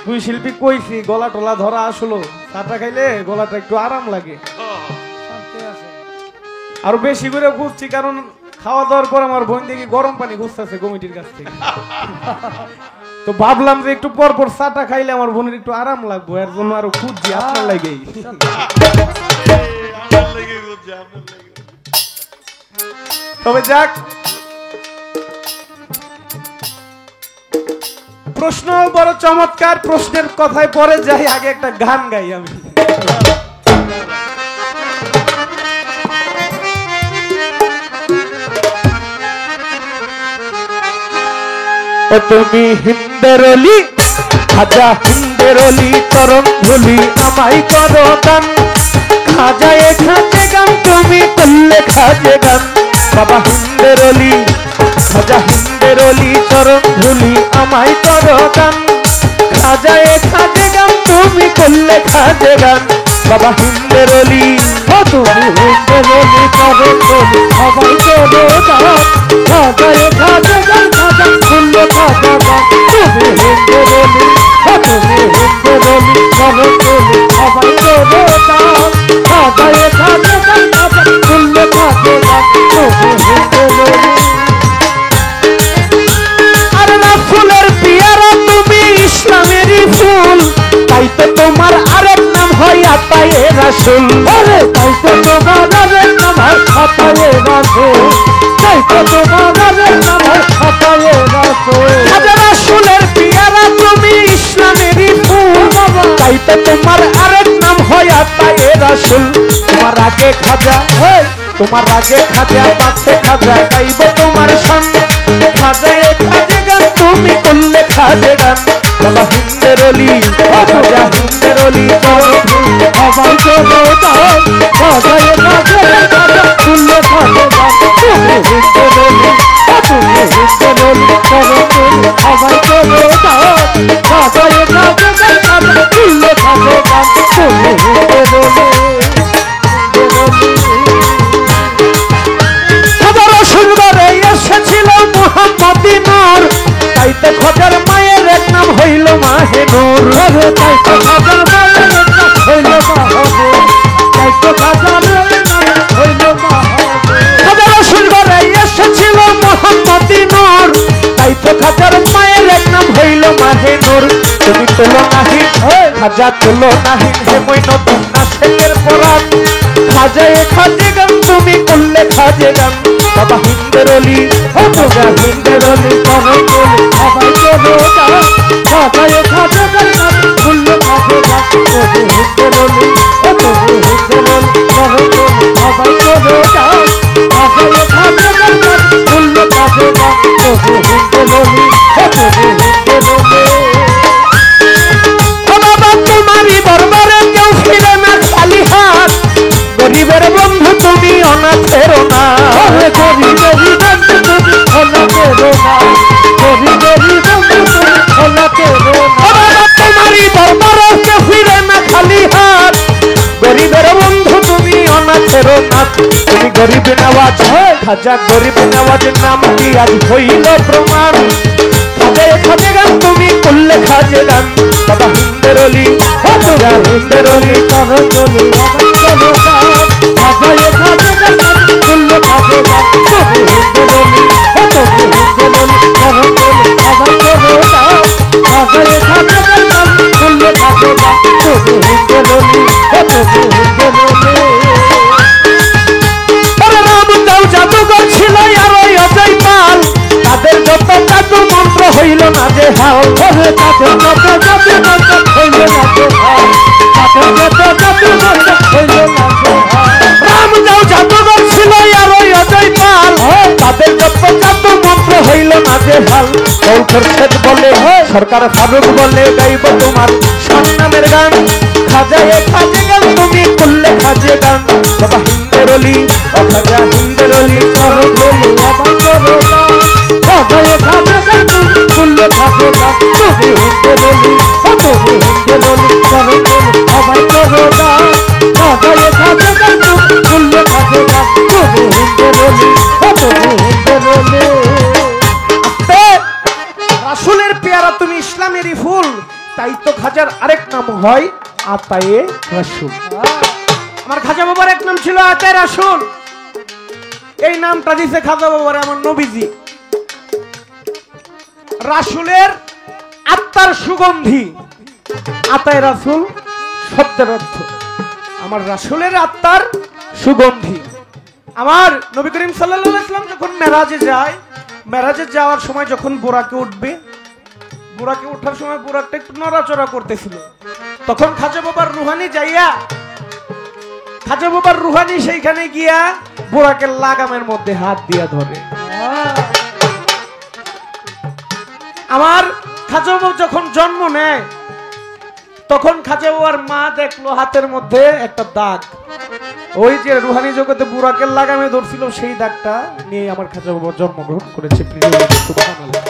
দুই শিল্পী কইছি গলা টলা ধরা আসলো, চাটা খাইলে গলাটা একটু আরাম লাগে। আর বেশি করে খুঁজছি কারণ খাওয়া দাওয়ার পর আমার বোন দেখি গরম পানি খুঁজতেছে কমিটির কাছ থেকে। তো ভাবলাম যে একটু পর পর চাটা খাইলে আমার বোনের একটু আরাম লাগবে, এর জন্য আরো খুঁজছি আপনার লাগেই। তবে যাক, প্রশ্ন বড় চমৎকার, প্রশ্নের কথায় পরে যাই, আগে একটা গান গাই আমি। তুমি হিন্দের অলি খাজা, হিন্দের অলি তরম ধুলি আমায় করো গান, খাজা এ খাজে গান তুমি করলে খাজে গান। বাবা হিন্দের অলি খাজা, হিন্দের অলি তরম ধুলি আমায় করো গান, খাজা এ খাজে গান তুমি করলে খাজে গান। বাবা হিন্দের অলি, ও তুমি হিন্দের অলি তরম ধুলি আমায় করো গান, খাজা এ খাজে গান খাজা করলে খাজা গান। তুমি হিন্দের অলি, ও তুমি হিন্দের অলি তরম ধুলি আমায় করো গান, খাজা এ খাজে গান খাজা করলে খাজা গান। তুমি হিন্দের অলি। আর রাসূলের পিয়ারা তুমি ইসলামেরই ফুল, তাই তো তোমার আরেক নাম হয় আতায়ে রাসূল। আরে তাই তো তোমার আরেক নাম হয় আতায়ে রাসূল, তাই তো তোমার আরেক নাম হয় আতায়ে রাসূল। খাজা রাসূলের পিয়ারা তুমি ইসলামেরই ফুল, তাই তো তোমার আরেক নাম হয় আতায়ে রাসূল। তোমার আগে খাজা, তোমার আগে খাজা পাশে খাজা গাইব তোমার সঙ্গে, খাজা এ খাজে গান তুমি করলে খাজে গান। বাবা হিন্দের অলি, খাজা হিন্দের অলি সবাই চলো গান, খাজা এ খাজে গান খাজা করলে খাজে গান। তুমি হিন্দের অলি, তুমি হিন্দের অলি সবাই চলো গান, খাজা এ খাজে গান খাজা করলে খাজে গান। তুমি হিন্দের অলি। এসেছিল মুহাম্মদি নূর, তাই তো খাজার মায়ের এক নাম হইল মাহে নূর। তাই তো খাজার মায়ের এক নাম হইল মাহবুব, তাই তো খাজার মায়ের নাম হইল মাহবুব। খাজা রাসূল ঘরে এসেছিল মুহাম্মদি নূর, তাই তো খাজার মায়ের এক নাম হইল মাহে নূর। তুমি তোলো নাহি খাজা তোলো নাহি হে মইনুদ্দিন নাসিকের পরাণ, খাজা এ খাজে গান তুমি করলে খাজে গান। বাবা হিন্দের অলি, ও খাজা হিন্দের অলি তরম ধুলি সবাই চলো গান, খাজা এ খাজে গান খাজা করলে খাজে গান। তুমি হিন্দের অলি, ও তুমি হিন্দের অলি তরম ধুলি সবাই চলো গান, খাজা এ খাজে গান খাজা করলে খাজে গান। তুমি হিন্দের অলি, ও তুমি হিন্দের অলি। তোমারই দরবারে কেউ ফিরে না খালি হাত, গরিবের বন্ধু তুমি অনাথের না। গরিবের বন্ধু তুমি অনাথের না, গরিবের বন্ধু তুমি অনাথের না। তোমারই দরবারে কেউ ফিরে না খালি হাত, গরিবের বন্ধু তুমি অনাথের না। তুমি গরিব নওয়াজ, খাজা গরিব নওয়াজের নাম কি আজ হইল প্রমাণ। খাজা এ খাজে গান তুমি করলে খাজে গান। বাবা হিন্দের অলি, খাজা হিন্দের অলি তরম ধুলি সবাই চলো গান, খাজা এ খাজে গান খাজা করলে খাজে গান। তুমি হিন্দের অলি, তুমি হিন্দের অলি তরম ধুলি সবাই চলো গান, খাজা এ খাজে গান খাজা করলে খাজে গান। তুমি হিন্দের অলি, তুমি হিন্দের অলি। জাদুঘর ছিল আর ওই অজয় পাল, তাদের যত জাদু মন্ত্র হইল না যে হাল। তাদের যত জাদু মন্ত্র হইল না যে হাল, তাদের যত জাদু মন্ত্র হইল না যে হাল। রাম যাও জাদুঘর ছিল আর ওই অজয় পাল, তাদের যত জাদু মন্ত্র হইল না যে হাল। কৌথর শেখ বলে, সরকার ফারুক বলে গাইব তোমার সম্মানের গান, খাজা এ খাজে গান তুমি করলে খাজে গান। বাবা হিন্দের অলি, ও খাজা হিন্দের অলি তরম ধুলি সবাই চলো গান, খাজা এ খাজে গান তুমি করলে খাজে গান। তুমি রাসূল, তাই তো খাজার আরেক নাম হয় আতায়ে রাসূল। আমার খাজা বাবার এক নাম ছিল আতায়ে রাসূল, এই নামটা দিয়েছে খাজা বাবার আমার নবীজি। রাসূলের আত্মার সুগন্ধি, আতায়ে রাসূল শব্দের অর্থ আমার রাসূলের আত্মার সুগন্ধি। আমার নবী করিম সাল্লাল্লাহু আলাইহি ওয়াসাল্লাম যখন মেরাজে যায়, মেরাজে যাওয়ার সময় যখন বোরাকে উঠবে, বোরাকে ওঠার সময় বোরাকটা একটু নড়াচড়া করতেছিল, তখন খাজা বাবার রুহানি যাইয়া, খাজা বাবার রুহানি সেইখানে গিয়া বোরাকের লাগামের মধ্যে হাত দিয়া ধরে। আমার খাজা বাবা যখন জন্ম নেয়, তখন খাজা বাবার মা দেখলো হাতের মধ্যে একটা দাগ, ওই যে রুহানি জগতে বুরাকের লাগামে ধরছিল সেই দাগটা নিয়ে আমার খাজা বাবা জন্মগ্রহণ করেছে। সুবহানাল্লাহ।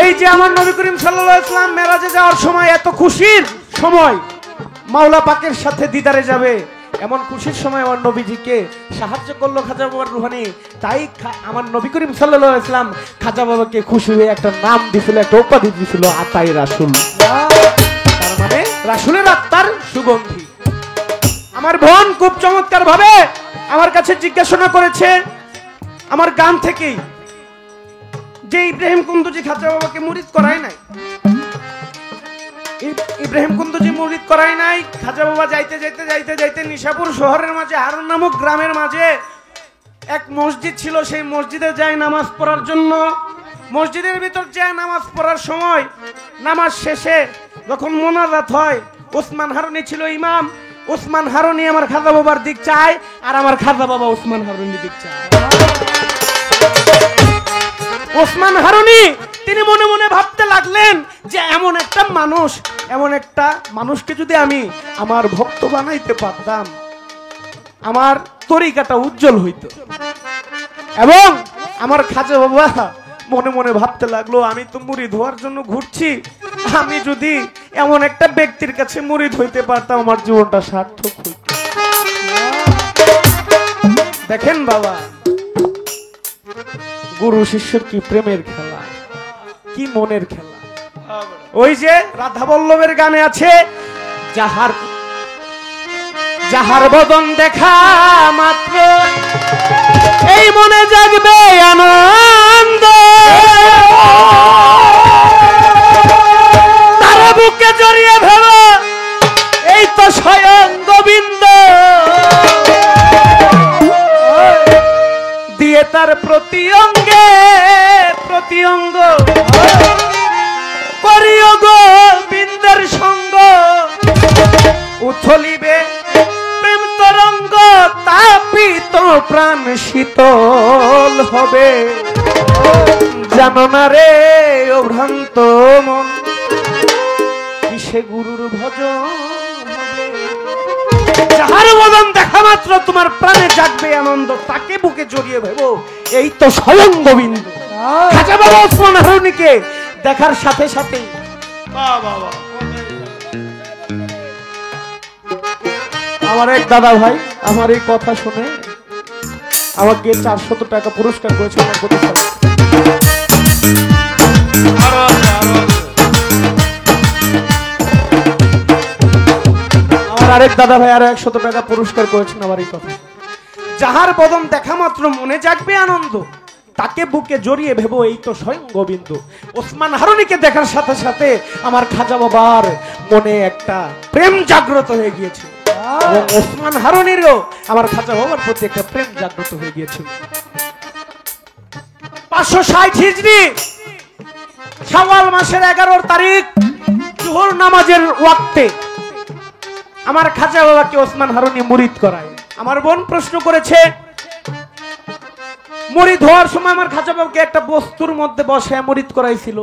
এই যে আমার নবী করিম সাল্লাল্লাহু আলাইহি ওয়াসাল্লাম মেরাজে যাওয়ার সময় এত খুশির সময়, মাওলা পাকের সাথে দিদারে যাবে, এমন খুশির সময় আমার নবীজিকে সাহায্য করলো খাজা বাবার রুহানি। তাই আমার নবী করিম সাল্লাল্লাহু আলাইহি ওয়াসাল্লাম খাজা বাবাকে খুশি হয়ে একটা নাম দিছিল, একটা উপাধি দিছিল আতায়ে রাসূল। তার মানে রাসূলের আত্মার সুগন্ধি। আমার বোন খুব চমৎকার ভাবে আমার কাছে জিজ্ঞাসা করেছে আমার গান থেকেই, যে ইব্রাহিম কুন্দুজি খাজা বাবাকে মুরিদ করায় নাই, ইব্রাহিম কুন্দুজি মুরিদ করায় নাই। খাজা বাবা যাইতে যাইতে যাইতে যাইতে নিশাপুর শহরের মাঝে হারুন নামক গ্রামের মাঝে এক মসজিদ ছিল, সেই মসজিদে যায় নামাজ পড়ার জন্য। মসজিদের ভিতর যায় নামাজ পড়ার সময়, নামাজ শেষে যখন মোনাজাত হয়, ওসমান হারুনি ছিল ইমাম। ওসমান হারুনি আমার খাজা বাবার দিক চায়, আর আমার খাজা বাবা ওসমান হারুনির দিক চায়। ওসমান হারুনি তিনি মনে মনে ভাবতে লাগলেন যে এমন একটা মানুষকে যদি আমি আমার ভক্ত বানাইতে পারতাম, আমার তরিকাটা উজ্জ্বল হইতো। এবং আমার খাজা বাবা মনে মনে ভাবতে লাগলো, আমি তো মুরিদ হওয়ার জন্য ঘুরছি, আমি যদি এমন একটা ব্যক্তির কাছে মুরিদ হইতে পারতাম, আমার জীবনটা সার্থক হইত। দেখেন বাবা, গুরু শিষ্যের কি প্রেমের খেলা, কি মনের খেলা। ওই যে রাধা বল্লভের গানে আছে, যাহার বদন দেখা মাত্র এই মনে জাগবে আনন্দ, তার বুকে জড়িয়ে ভেব এই তো স্বয়ং গোবিন্দ, দিয়ে তার প্রতি অঙ্গে প্রতি অঙ্গ করিও গোবিন্দের সঙ্গ, উথলিবে প্রেম তরঙ্গ, তাপিত প্রাণ শীতল হবে, জানো না রে ও ভ্রান্ত মন, কিসে গুরুর ভজন হবে। যাহার বদন দেখা মাত্র তোমার প্রাণে জাগবে আনন্দ, তাকে বুকে জড়িয়ে ভেবো এই তো স্বয়ং গোবিন্দ। খাজা বাবা ওসমান হারুনিকে দেখার সাথে সাথে আমার এক দাদা ভাই আমার এই কথা শুনে আমাকে 400 টাকা পুরস্কার করেছে। আমার আরেক দাদা ভাই আরো 100 টাকা পুরস্কার করেছেন আমার এই কথা। যাহার বদন দেখা মাত্র মনে জাগবে আনন্দ, তাকে বুকে জড়িয়ে ভেবো এই তো স্বয়ং গোবিন্দ। ওসমান হারুনিকে দেখার সাথে সাথে আমার খাজা বাবার মনে একটা প্রেম জাগ্রত হয়ে গিয়েছে, এবং ওসমান হারুনিরও আমার খাজা বাবার প্রতি একটা প্রেম জাগ্রত হয়ে গিয়েছিল। 560 হিজরি শাওয়াল মাসের 11 তারিখ জোহর নামাজের ওয়াক্তে আমার খাজা বাবাকে ওসমান হারুনি মুরিদ করায়। আমার বোন প্রশ্ন করেছে, মুরিদ হওয়ার সময় আমার খাজা বাবাকে একটা বস্তুর মধ্যে বসে মুরিদ করাইছিল,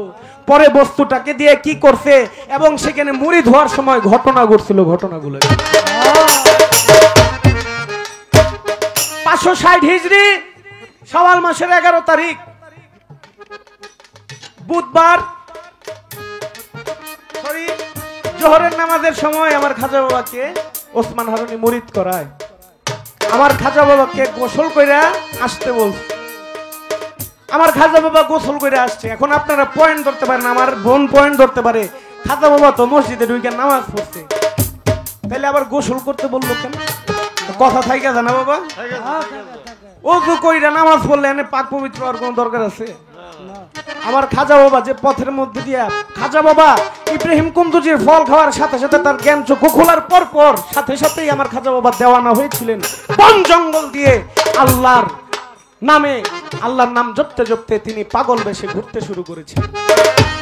পরে বস্তুটাকে দিয়ে কি করছে এবং সেখানে মুরিদ হওয়ার সময় ঘটনা ঘটছিল, ঘটনাগুলো 560 হিজরি শাওয়াল মাসের 11 তারিখ বুধবার জোহরের নামাজের সময় আমার খাজা বাবাকে ওসমান হারুনি মুরিদ করায়। আমার খাজা বাবাকে গোসল কইরা আসতে বলছে। আমার খাজা বাবা গোসল করে আসছে, এখন আপনারা পয়েন্ট ধরতে পারেন, আমার বোন পয়েন্ট ধরতে পারে, খাজা বাবা তো মসজিদে ঢুকে নামাজ পড়ছে, তাহলে আবার গোসল করতে বললো কেন? কথা থাইকা জানা বাবা, ওযু কইরা নামাজ পড়লে এনে পাক পবিত্র হওয়ার কোনো দরকার আছে? আমার খাজা বাবা যে পথের মধ্যে দিয়া, খাজা বাবা ইব্রাহিম কুন্দুজির ফল খাওয়ার সাথে সাথে তার জ্ঞান চক্ষু খোলার পর সাথে সাথেই আমার খাজা বাবা দেওয়ানা হয়েছিলেন বন জঙ্গল দিয়ে আল্লাহর নামে, আল্লাহর নাম জপতে জপতে তিনি পাগল বেশে ঘুরতে শুরু করেছেন।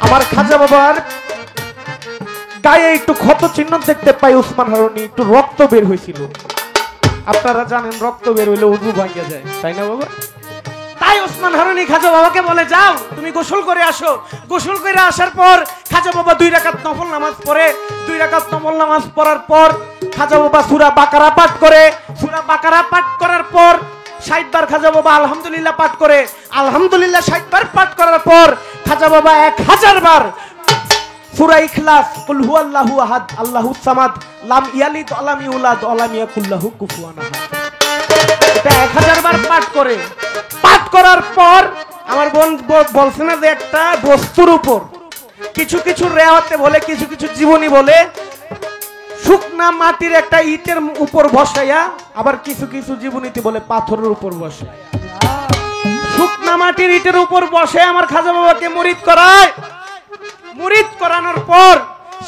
আমার খাজা বাবার গায়ে একটু ক্ষত চিহ্ন দেখতে পাই, উসমান হারুনি একটু রক্ত বের হয়েছিল। আপনারা জানেন রক্ত বের হইলে উযু ভাঙিয়া যায়, তাই না বাবা? তাই ওসমান হারুনি খাজা বাবাকে বলে, যাও তুমি গোসল করে আসো। গোসল করে আসার পর খাজা বাবা 2 রাকাত নফল নামাজ পড়ে। 2 রাকাত নফল নামাজ পড়ার পর খাজা বাবা সূরা বাকারা পাঠ করে। সূরা বাকারা পাঠ করার পর 60 বার খাজা বাবা আলহামদুলিল্লাহ পাঠ করে। আলহামদুলিল্লাহ 60 বার পাঠ করার পর খাজা বাবা 1000 বার সূরা ইখলাস, কুল হুয়াল্লাহু আহাদ আল্লাহুস সামাদ লাম ইয়ালিদ ওয়া লাম ইউলাদ ওয়া লাম ইয়াকুল লাহু কুফুয়ান আহাদ, এটা 1000 বার পাঠ করে। পাঠ করার পর আমার বোন বলছে না যে একটা বস্তুর উপর কিছু কিছু রেওয়াতে বলে, কিছু কিছু জীবনী বলে শুকনা মাটির একটা ইটের উপর বসাইয়া, আবার কিছু কিছু জীবনীতে বলে পাথরের উপর বসে। শুকনা মাটির ইটের উপর বসে আমার খাজা বাবাকে মুরিদ করায়। মুরিদ করানোর পর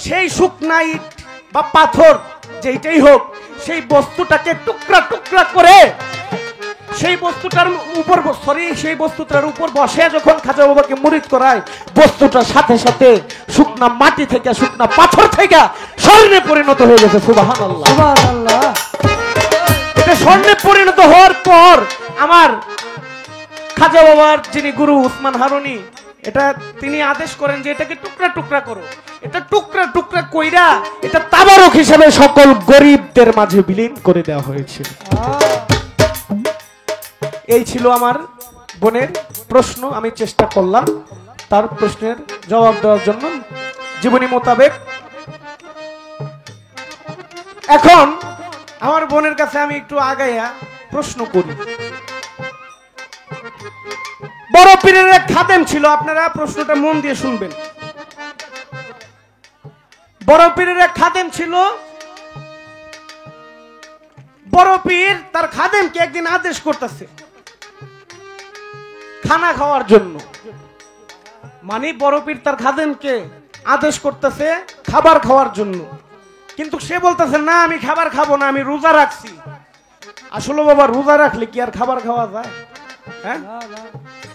সেই শুকনা ইট বা পাথর যেইটাই হোক, সেই বস্তুটাকে টুকরা টুকরা করে সেই বস্তুটার উপর বসে যখন খাজা বাবাকে মুরিদ করায়, বস্তুটার সাথে সাথে শুকনা মাটি থেকে, শুকনা পাথর থেকে স্বর্ণে পরিণত হয়ে গেছে। সুবহানাল্লাহ, সুবহানাল্লাহ। এটা স্বর্ণে পরিণত হওয়ার পর আমার খাজা বাবার যিনি গুরু উসমান হারুনি, এটা তিনি আদেশ করেন যে এটাকে টুকরা টুকরা করো। এটা টুকরা টুকরা কইরা এটা তাবারক হিসেবে সকল গরিবদের মাঝে বিলীন করে দেওয়া হয়েছে। এই ছিল আমার বোনের প্রশ্ন, আমি চেষ্টা করলাম তার প্রশ্নের জবাব দেওয়ার জন্য জীবনী মোতাবেক। এখন আমার বোনের কাছে আমি একটু আগাইয়া প্রশ্ন করি। বড় পীরের এক খাদেম ছিল, আপনারা প্রশ্নটা মন দিয়ে শুনবেন। বড় পীরের এক খাদেম ছিল। বড় পীর তার খাদেমকে একদিন আদেশ করতেছে খানা খাওয়ার জন্য। মানে বড় পীর তার খাদেমকে আদেশ করতেছে খাবার খাওয়ার জন্য, কিন্তু সে বলতেছে না আমি খাবার খাবো না, আমি রোজা রাখছি। আসলে বাবা রোজা রাখলে কি আর খাবার খাওয়া যায়? হ্যাঁ,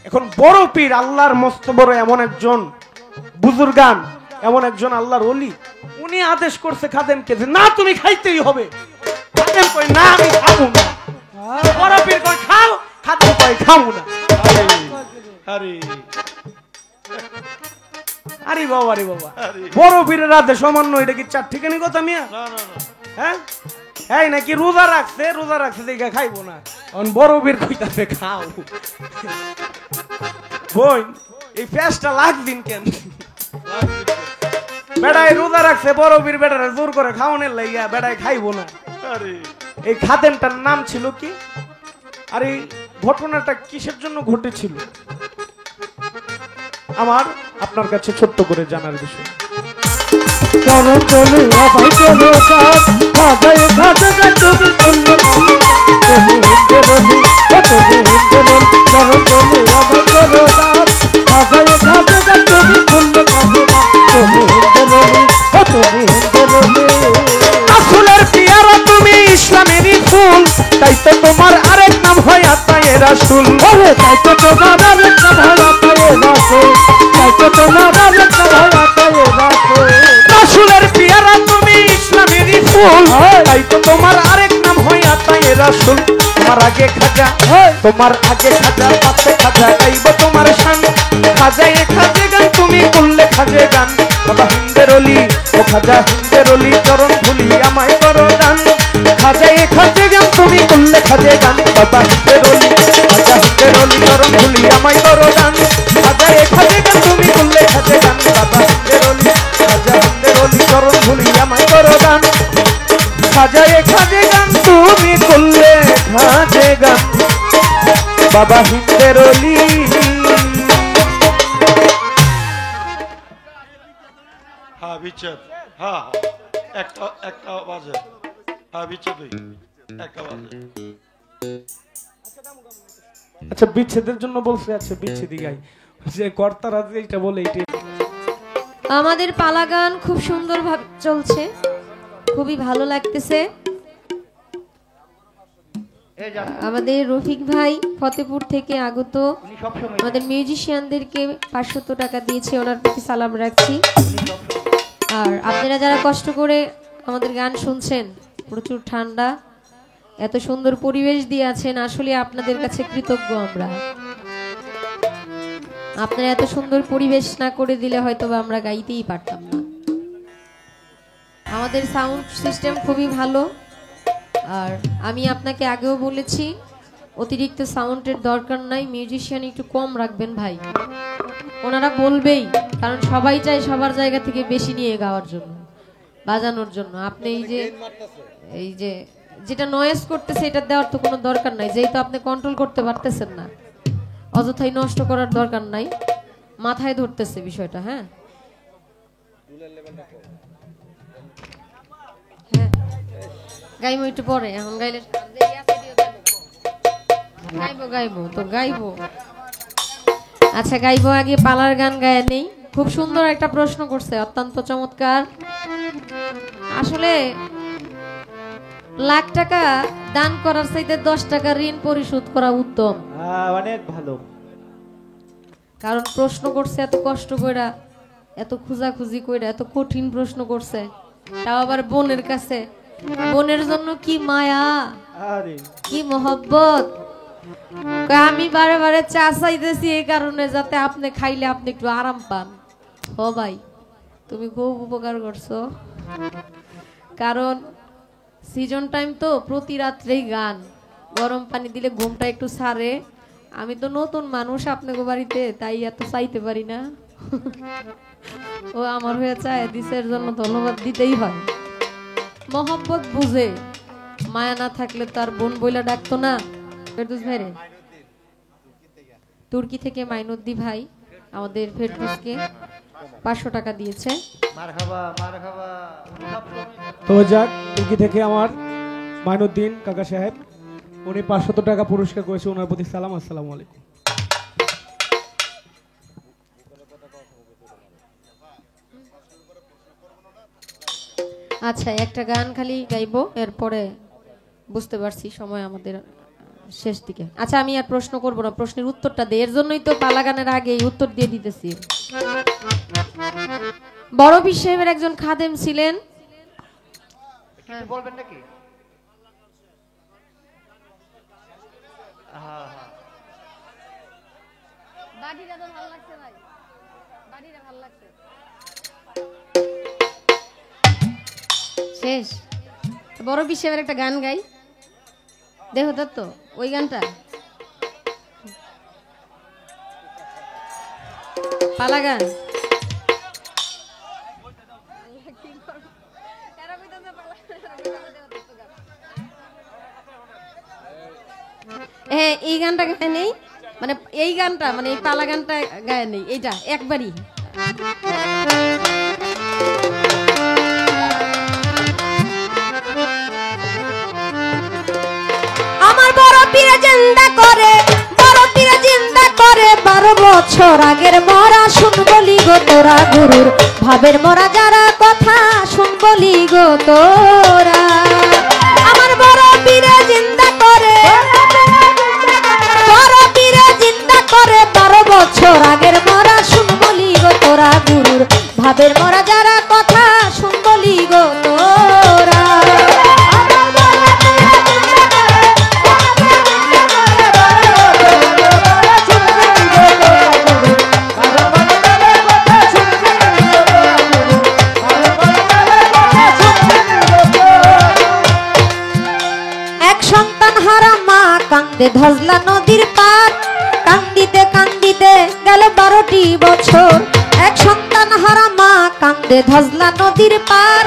এখন বড় পীর আল্লাহর মস্ত বড় এমন একজন বুজুর্গান, এমন একজন আল্লাহর ওলি, উনি আদেশ করছে খাদেমকে যে না তুমি খাইতেই হবে। খাদেম কই না আমি খাবো না। বড় পীর কই খাও, খাদেম কই খাবো না। আরে আরে বাবা, আরে বাবা, বড় পীরের আদেশ অমান্য, এটা কি চার ঠিকানি কথা মিয়া? না না না, হ্যাঁ, এই নাকি রোজা রাখছে দেখে খাইবো না। এখন বড় পীর কইতাছে খাও। বোন এই ফেসটা লাগদিন কেন? বেড়াই রোজা রাখছে, বড় পীর বেড়ারে জোর করে খাওয়ানোর লাইগা বেড়াই খাইবো না। আরে এই খাদেমটার নাম ছিল কি? আর এই ঘটনাটা কিসের জন্য ঘটেছিল আমার আপনার কাছে ছোট্ট করে জানার বিষয়। চরণ চলে আবার চলো কাজ খাজায় খাজা তুমি বললো তুমি হিন্দে বলি তুমি হিন্দে বল। চরণ চলে আবার চলো কাজ খাজায় খাজা তুমি বললো তুমি হিন্দে বলি তুমি হিন্দে বলি। আসলের পিয়ারা তুমি ইসলামেরই ফুল, তাই তো তোমার আরেক নাম হয় আতায়ে রাসূল। ওরে তাই তো তোমার আরেক নাম হয় আতায়ে রাসূল, তাই তো তোমার আরেক নাম হয় আতায়ে রাসূল। রাসূলের পিয়ারা তুমি ইসলামেরই ফুল, তাই তো তোমার আরেক নাম হয় আতায়ে রাসূল। তোমার আগে খাজা, তোমার আগে খাজা, পাশে খাজা, গাইব তোমার শান। খাজায়ে খাজে গান তুমি করলে খাজে গান। বাবা হিন্দের অলি, ও খাজা হিন্দের অলি, চরণ ধুলি আমায় করো দান। খাজায়ে খাজে গান তুমি করলে খাজে গান। বাবা হিন্দের অলি, খাজা হিন্দের অলি, চরণ ধুলি আমায় করো দান। খাজায়ে খাজে গান তুমি করলে খাজে গান। বাবা হিন্দের অলি, খাজা হিন্দের অলি, চরণ ধুলি আমায় করো দান। খাজায়ে খাজে গান তুমি করলে খাজে গান। বাবা হিন্দের অলি। হ্যাঁ বিচ্ছেদ, হ্যাঁ একটা একটা বাজে, হ্যাঁ বিচ্ছেদ একটা বাজে। আচ্ছা বিচ্ছেদের জন্য বলছে, আচ্ছা বিচ্ছেদই গাই, যে কর্তারা যে এটা বলে এইটা। আমাদের পালা গান খুব সুন্দরভাবে চলছে, খুবই ভালো লাগতেছে। আমাদের রফিক ভাই ফতেপুর থেকে আগত আমাদের মিউজিশিয়ানদেরকে 500 টাকা দিয়েছে, ওনার প্রতি সালাম রাখছি। আর আপনারা যারা কষ্ট করে আমাদের গান শুনছেন, প্রচুর ঠান্ডা, এত সুন্দর পরিবেশ দিয়ে আছেন, আসলে আপনাদের কাছে কৃতজ্ঞ আমরা। আপনারা এত সুন্দর পরিবেশ না করে দিলে হয়তো আমরা গাইতেই পারতাম না। আমাদের সাউন্ড সিস্টেম খুবই ভালো। আর আমি আপনাকে আগেও বলেছি, অতিরিক্ত সাউন্ডের দরকার নাই, মিউজিশিয়ান একটু কম রাখবেন ভাই। ওনারা বলবেই, কারণ সবাই চায় সবার জায়গা থেকে বেশি নিয়ে গাওয়ার জন্য, বাজানোর জন্য। আপনি এই যে যেটা নয়েজ করতেছে এটা দেওয়ার তো কোনো দরকার নাই, যেহেতু আপনি কন্ট্রোল করতে পারতেছেন না, অযথাই নষ্ট করার দরকার নাই। মাথায় ধরতেছে বিষয়টা। হ্যাঁ হ্যাঁ, গাইবো একটু পরে, এখন গাইলে গাইবো তো গাইবো। আচ্ছা গাইবো, আগে পালার গান গায়ে নেই। খুব সুন্দর একটা প্রশ্ন করছে, অত্যন্ত চমৎকার। আসলে লাখ টাকা দান করার চাইতে 10 টাকা ঋণ পরিশোধ করা উত্তম। অনেক ভালো। কারণ প্রশ্ন করছে এত কষ্ট কইরা, এত খুঁজাখুঁজি কইরা, এত কঠিন প্রশ্ন করছে, তাও আবার বোনের কাছে। বোনের জন্য কি মায়া, কি মহব্বত। আমি বারে বারে চা চাইতেছি এই কারণে, যাতে আপনি খাইলে আপনি একটু আরাম পান। ও ভাই, তুমি খুব উপকার করছো। কারণ সিজন টাইম তো, প্রতি রাত্রেই গান, গরম পানি দিলে ঘুমটা একটু সারে। আমি তো নতুন মানুষ আপনাকে বাড়িতে, তাই এত চাইতে পারি না। ও আমার হয়ে চায় দিছে, এর জন্য ধন্যবাদ দিতেই হয়। মহব্বত বুঝে, মায়া না থাকলে তার বোন বইলা ডাকতো না। ফেরদৌস ভাই রে, তুর্কি থেকে মাইনুদ্দি ভাই আমাদের ফেরদৌসকে 500 টাকা দিয়েছে। তো যাক, তুর্কি থেকে আমার মাইনুদ্দিন কাকা সাহেব, উনি 500 টাকা পুরস্কার করেছে, ওনার প্রতি সালাম। আসসালামু আলাইকুম। আচ্ছা একটা গান খালি গাইবো, এরপরে বুঝতে পারছি সময় আমাদের শেষ দিকে। আচ্ছা আমি আর প্রশ্ন করবো না, প্রশ্নের উত্তরটা দে, এর জন্যই তো পালা গানের আগে উত্তর দিয়ে দিতেছি। বড় পীর সাহেবের একজন খাদেম ছিলেন, বলবেন নাকি? শেষ। বড় পীর সাহেবের একটা গান গাই, দেখো তো ওই গানটা, পালা গান। হ্যাঁ এই গানটা গায়ে নেই, মানে এই গানটা, মানে এই পালা গানটা গায়ে নেই, এইটা একবারই। আমার বড় পীরে জিন্দা করে, বড় পীরে জিন্দা করে, 12 বছর আগের মরা শুনবলি গো তোরা, গুরুর ভাবের মরা যারা কথা শুনবলি গো তোরা। আমার বড় পীরে জিন্দা করে, বড় পীরে জিন্দা করে, 12 বছর আগের মরা শুনবলি গো তোরা, গুরুর ভাবের মরা যারা কথা শুনবলি গো তোরা। কান্দে ধজলা নদীর পার, কান্দিতে কান্দিতে গেল 12টি বছর। এক সন্তান হারা মা কান্দে ধজলা নদীর পার,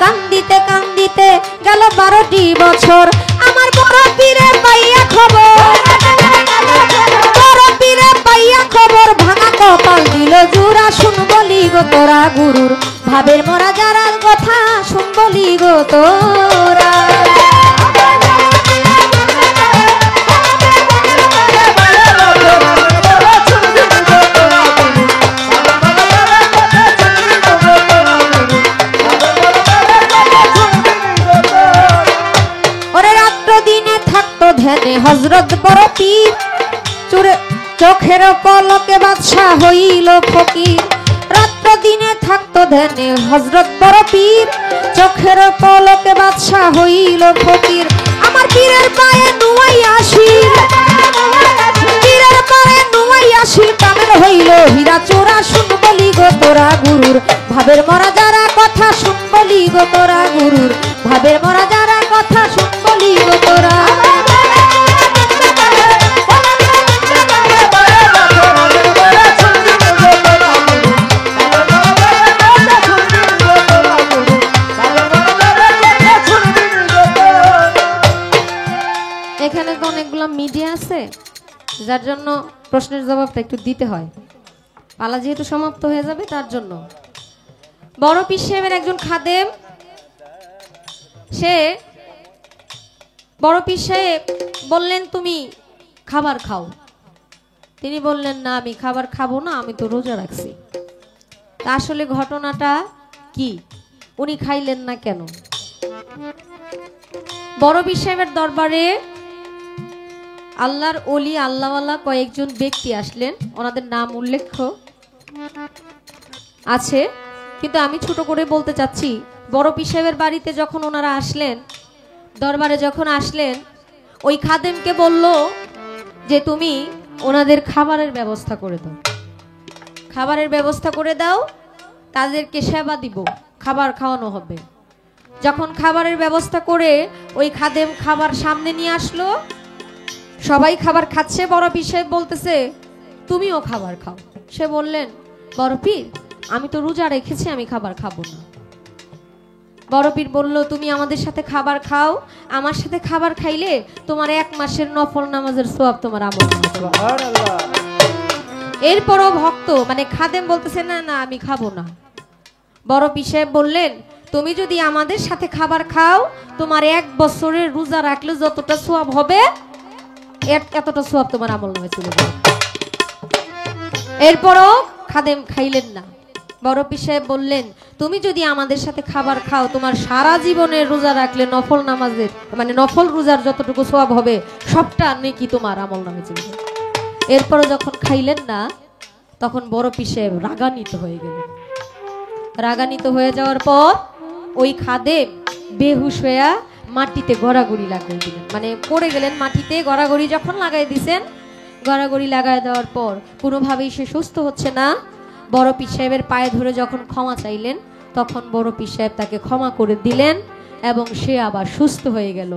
কান্দিতে কান্দিতে গেল 12টি বছর। আমার বড় পীরে পাইয়া খবর, বড় পীরে পাইয়া খবর, ভাঙা কপাল দিল জোড়া শুনবলি গো তোরা, গুরুর ভাবের মরা যারা কথা শুনবলি গো তোরা। ওরে রাত্র দিনে থাকতো ধ্যানে হযরত বড় পীর, চোখের পলকে বাদশা হইল ফকির। রাত্র দিনে থাকতো ধ্যানে হযরত বড় পীর, চোখের পলকে বাদশা হইল ফকির। আমার পীরের পায়ে নুয়াই আসিল, পীরের পায়ে নুয়াই আসিল, কামেল হইল হীরা চোরা। শুনবলি গো তোরা গুরুর ভাবের মরা যারা কথা শুনবলি গো তোরা গুরুর ভাবের মরা যারা কথা শুনবলি গো তোরা। এখানে তো অনেকগুলো মিডিয়া আছে, যার জন্য প্রশ্নের জবাবটা একটু দিতে হয়। পালা যেহেতু সমাপ্ত হয়ে যাবে তার জন্য। বড় পীর সাহেবের একজন খাদেম, সে বড় পীর সাহেব বললেন তুমি খাবার খাও। তিনি বললেন না আমি খাবার খাবো না, আমি তো রোজা রাখছি। তা আসলে ঘটনাটা কি, উনি খাইলেন না কেন? বড় পীর সাহেবের দরবারে আল্লাহর ওলি আল্লাহওয়ালা কয়েকজন ব্যক্তি আসলেন, ওনাদের নাম উল্লেখ আছে, কিন্তু আমি ছোট করে বলতে চাচ্ছি। বড় পীর সাহেবের বাড়িতে যখন ওনারা আসলেন, দরবারে যখন আসলেন, ওই খাদেমকে বলল যে তুমি ওনাদের খাবারের ব্যবস্থা করে দাও, খাবারের ব্যবস্থা করে দাও, তাদেরকে সেবা দিব, খাবার খাওয়ানো হবে। যখন খাবারের ব্যবস্থা করে ওই খাদেম খাবার সামনে নিয়ে আসলো, সবাই খাবার খাচ্ছে, বড় পীর সাহেব বলতেছে তুমিও খাবার খাও। সে বললেন বড় পীর আমি তো রোজা রেখেছি, আমি খাবার খাবো না। বড় পীর বলল তুমি আমাদের সাথে খাবার খাও, আমার সাথে খাবার খাইলে তোমার 1 মাসের নফল নামাজের সওয়াব তোমার আমল। এরপরও ভক্ত মানে খাদেম বলতেছে না না আমি খাবো না। বড় পীর সাহেব বললেন তুমি যদি আমাদের সাথে খাবার খাও, তোমার 1 বছরের রোজা রাখলে যতটা সওয়াব হবে এতটা সওয়াব তোমার আমল নামে চলে যাবে। এরপরও খাদেম খাইলেন না। বড় পীর সাহেব বললেন তুমি যদি আমাদের সাথে খাবার খাও, তোমার সারা জীবনের রোজা রাখলে নফল নামাজের মানে নফল রোজার যতটুকু সওয়াব হবে সবটা নেকি তোমার আমল নামে চলে যাবে। এরপরও যখন খাইলেন না, তখন বড় পীর সাহেব রাগান্বিত হয়ে গেলেন। রাগান্বিত হয়ে যাওয়ার পর ওই খাদেম বেহুশ হয়ে মাটিতে গড়াগড়ি লাগাই দিলেন, মানে পড়ে গেলেন মাটিতে। গড়াগড়ি যখন লাগাই দিয়েছেন, গড়াগড়ি লাগাই দেওয়ার পর কোনোভাবেই সে সুস্থ হচ্ছে না। বড় পীর সাহেবের পায়ে ধরে যখন ক্ষমা চাইলেন, তখন বড় পীর সাহেব তাকে ক্ষমা করে দিলেন এবং সে আবার সুস্থ হয়ে গেল।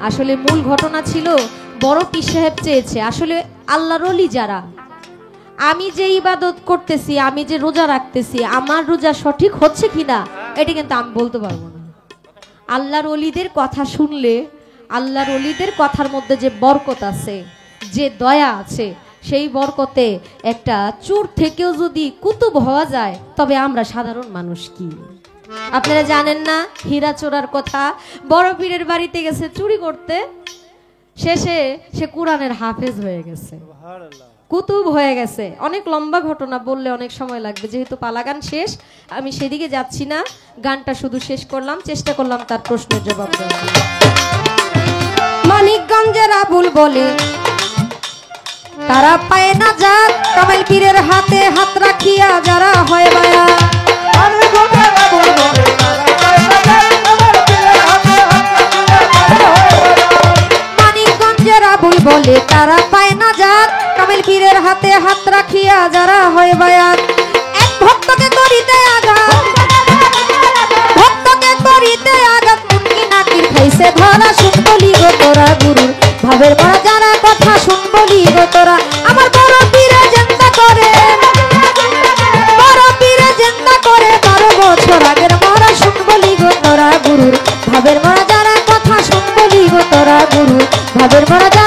আসলে মূল ঘটনা ছিল বড় পীর সাহেব চেয়েছে আসলে আল্লাহর ওলি যারা, আমি যে ইবাদত করতেছি, আমি যে রোজা রাখতেছি, আমার রোজা সঠিক হচ্ছে কিনা এটা কিন্তু আমি বলতে পারবো না। আল্লাহর ওলিদের কথা শুনলে, আল্লাহর ওলিদের কথার মধ্যে যে বরকত আছে, যে দয়া আছে, সেই বরকতে একটা চোর থেকেও যদি কুতুব হওয়া যায়, তবে আমরা সাধারণ মানুষ কি? আপনারা জানেন না হীরা চোরার কথা? বড় পীরের বাড়িতে গেছে চুরি করতে, শেষে সে কোরআনের হাফেজ হয়ে গেছে, কুতুব হয়ে গেছে। অনেক লম্বা ঘটনা, বললে অনেক সময় লাগবে, যেহেতু পালাগান শেষ আমি সেদিকে যাচ্ছি না। গানটা শুধু শেষ করলাম, চেষ্টা করলাম তার প্রশ্নের জবাব দেওয়ার। মানিকগঞ্জের আবুল বলে তারা পায় না যাক, কামাল পীরের হাতে হাত রাখিয়া যারা হয় বায়া। মানিকগঞ্জের আবুল বলে তারা পায় না যাক, কামাল পীরের হাতে হাত রাখিয়া যারা হয় বায়াত। এক ভক্তকে করিতে আঘাত, ভক্তকে করিতে আঘাত, মুনকি নাকির খাইছে ধরা। শুনবলি গো তোরা গুরু ভাবের মরা যারা কথা শুনবলি গো তোরা। আমার বড় পীরে জিন্দা করে, বড় পীরে জিন্দা করে 12 বছর আগের মরা। শুনবলি গো তোরা গুরু ভাবের মরা যারা কথা শুনবলি গো তোরা গুরু ভাবের মরা।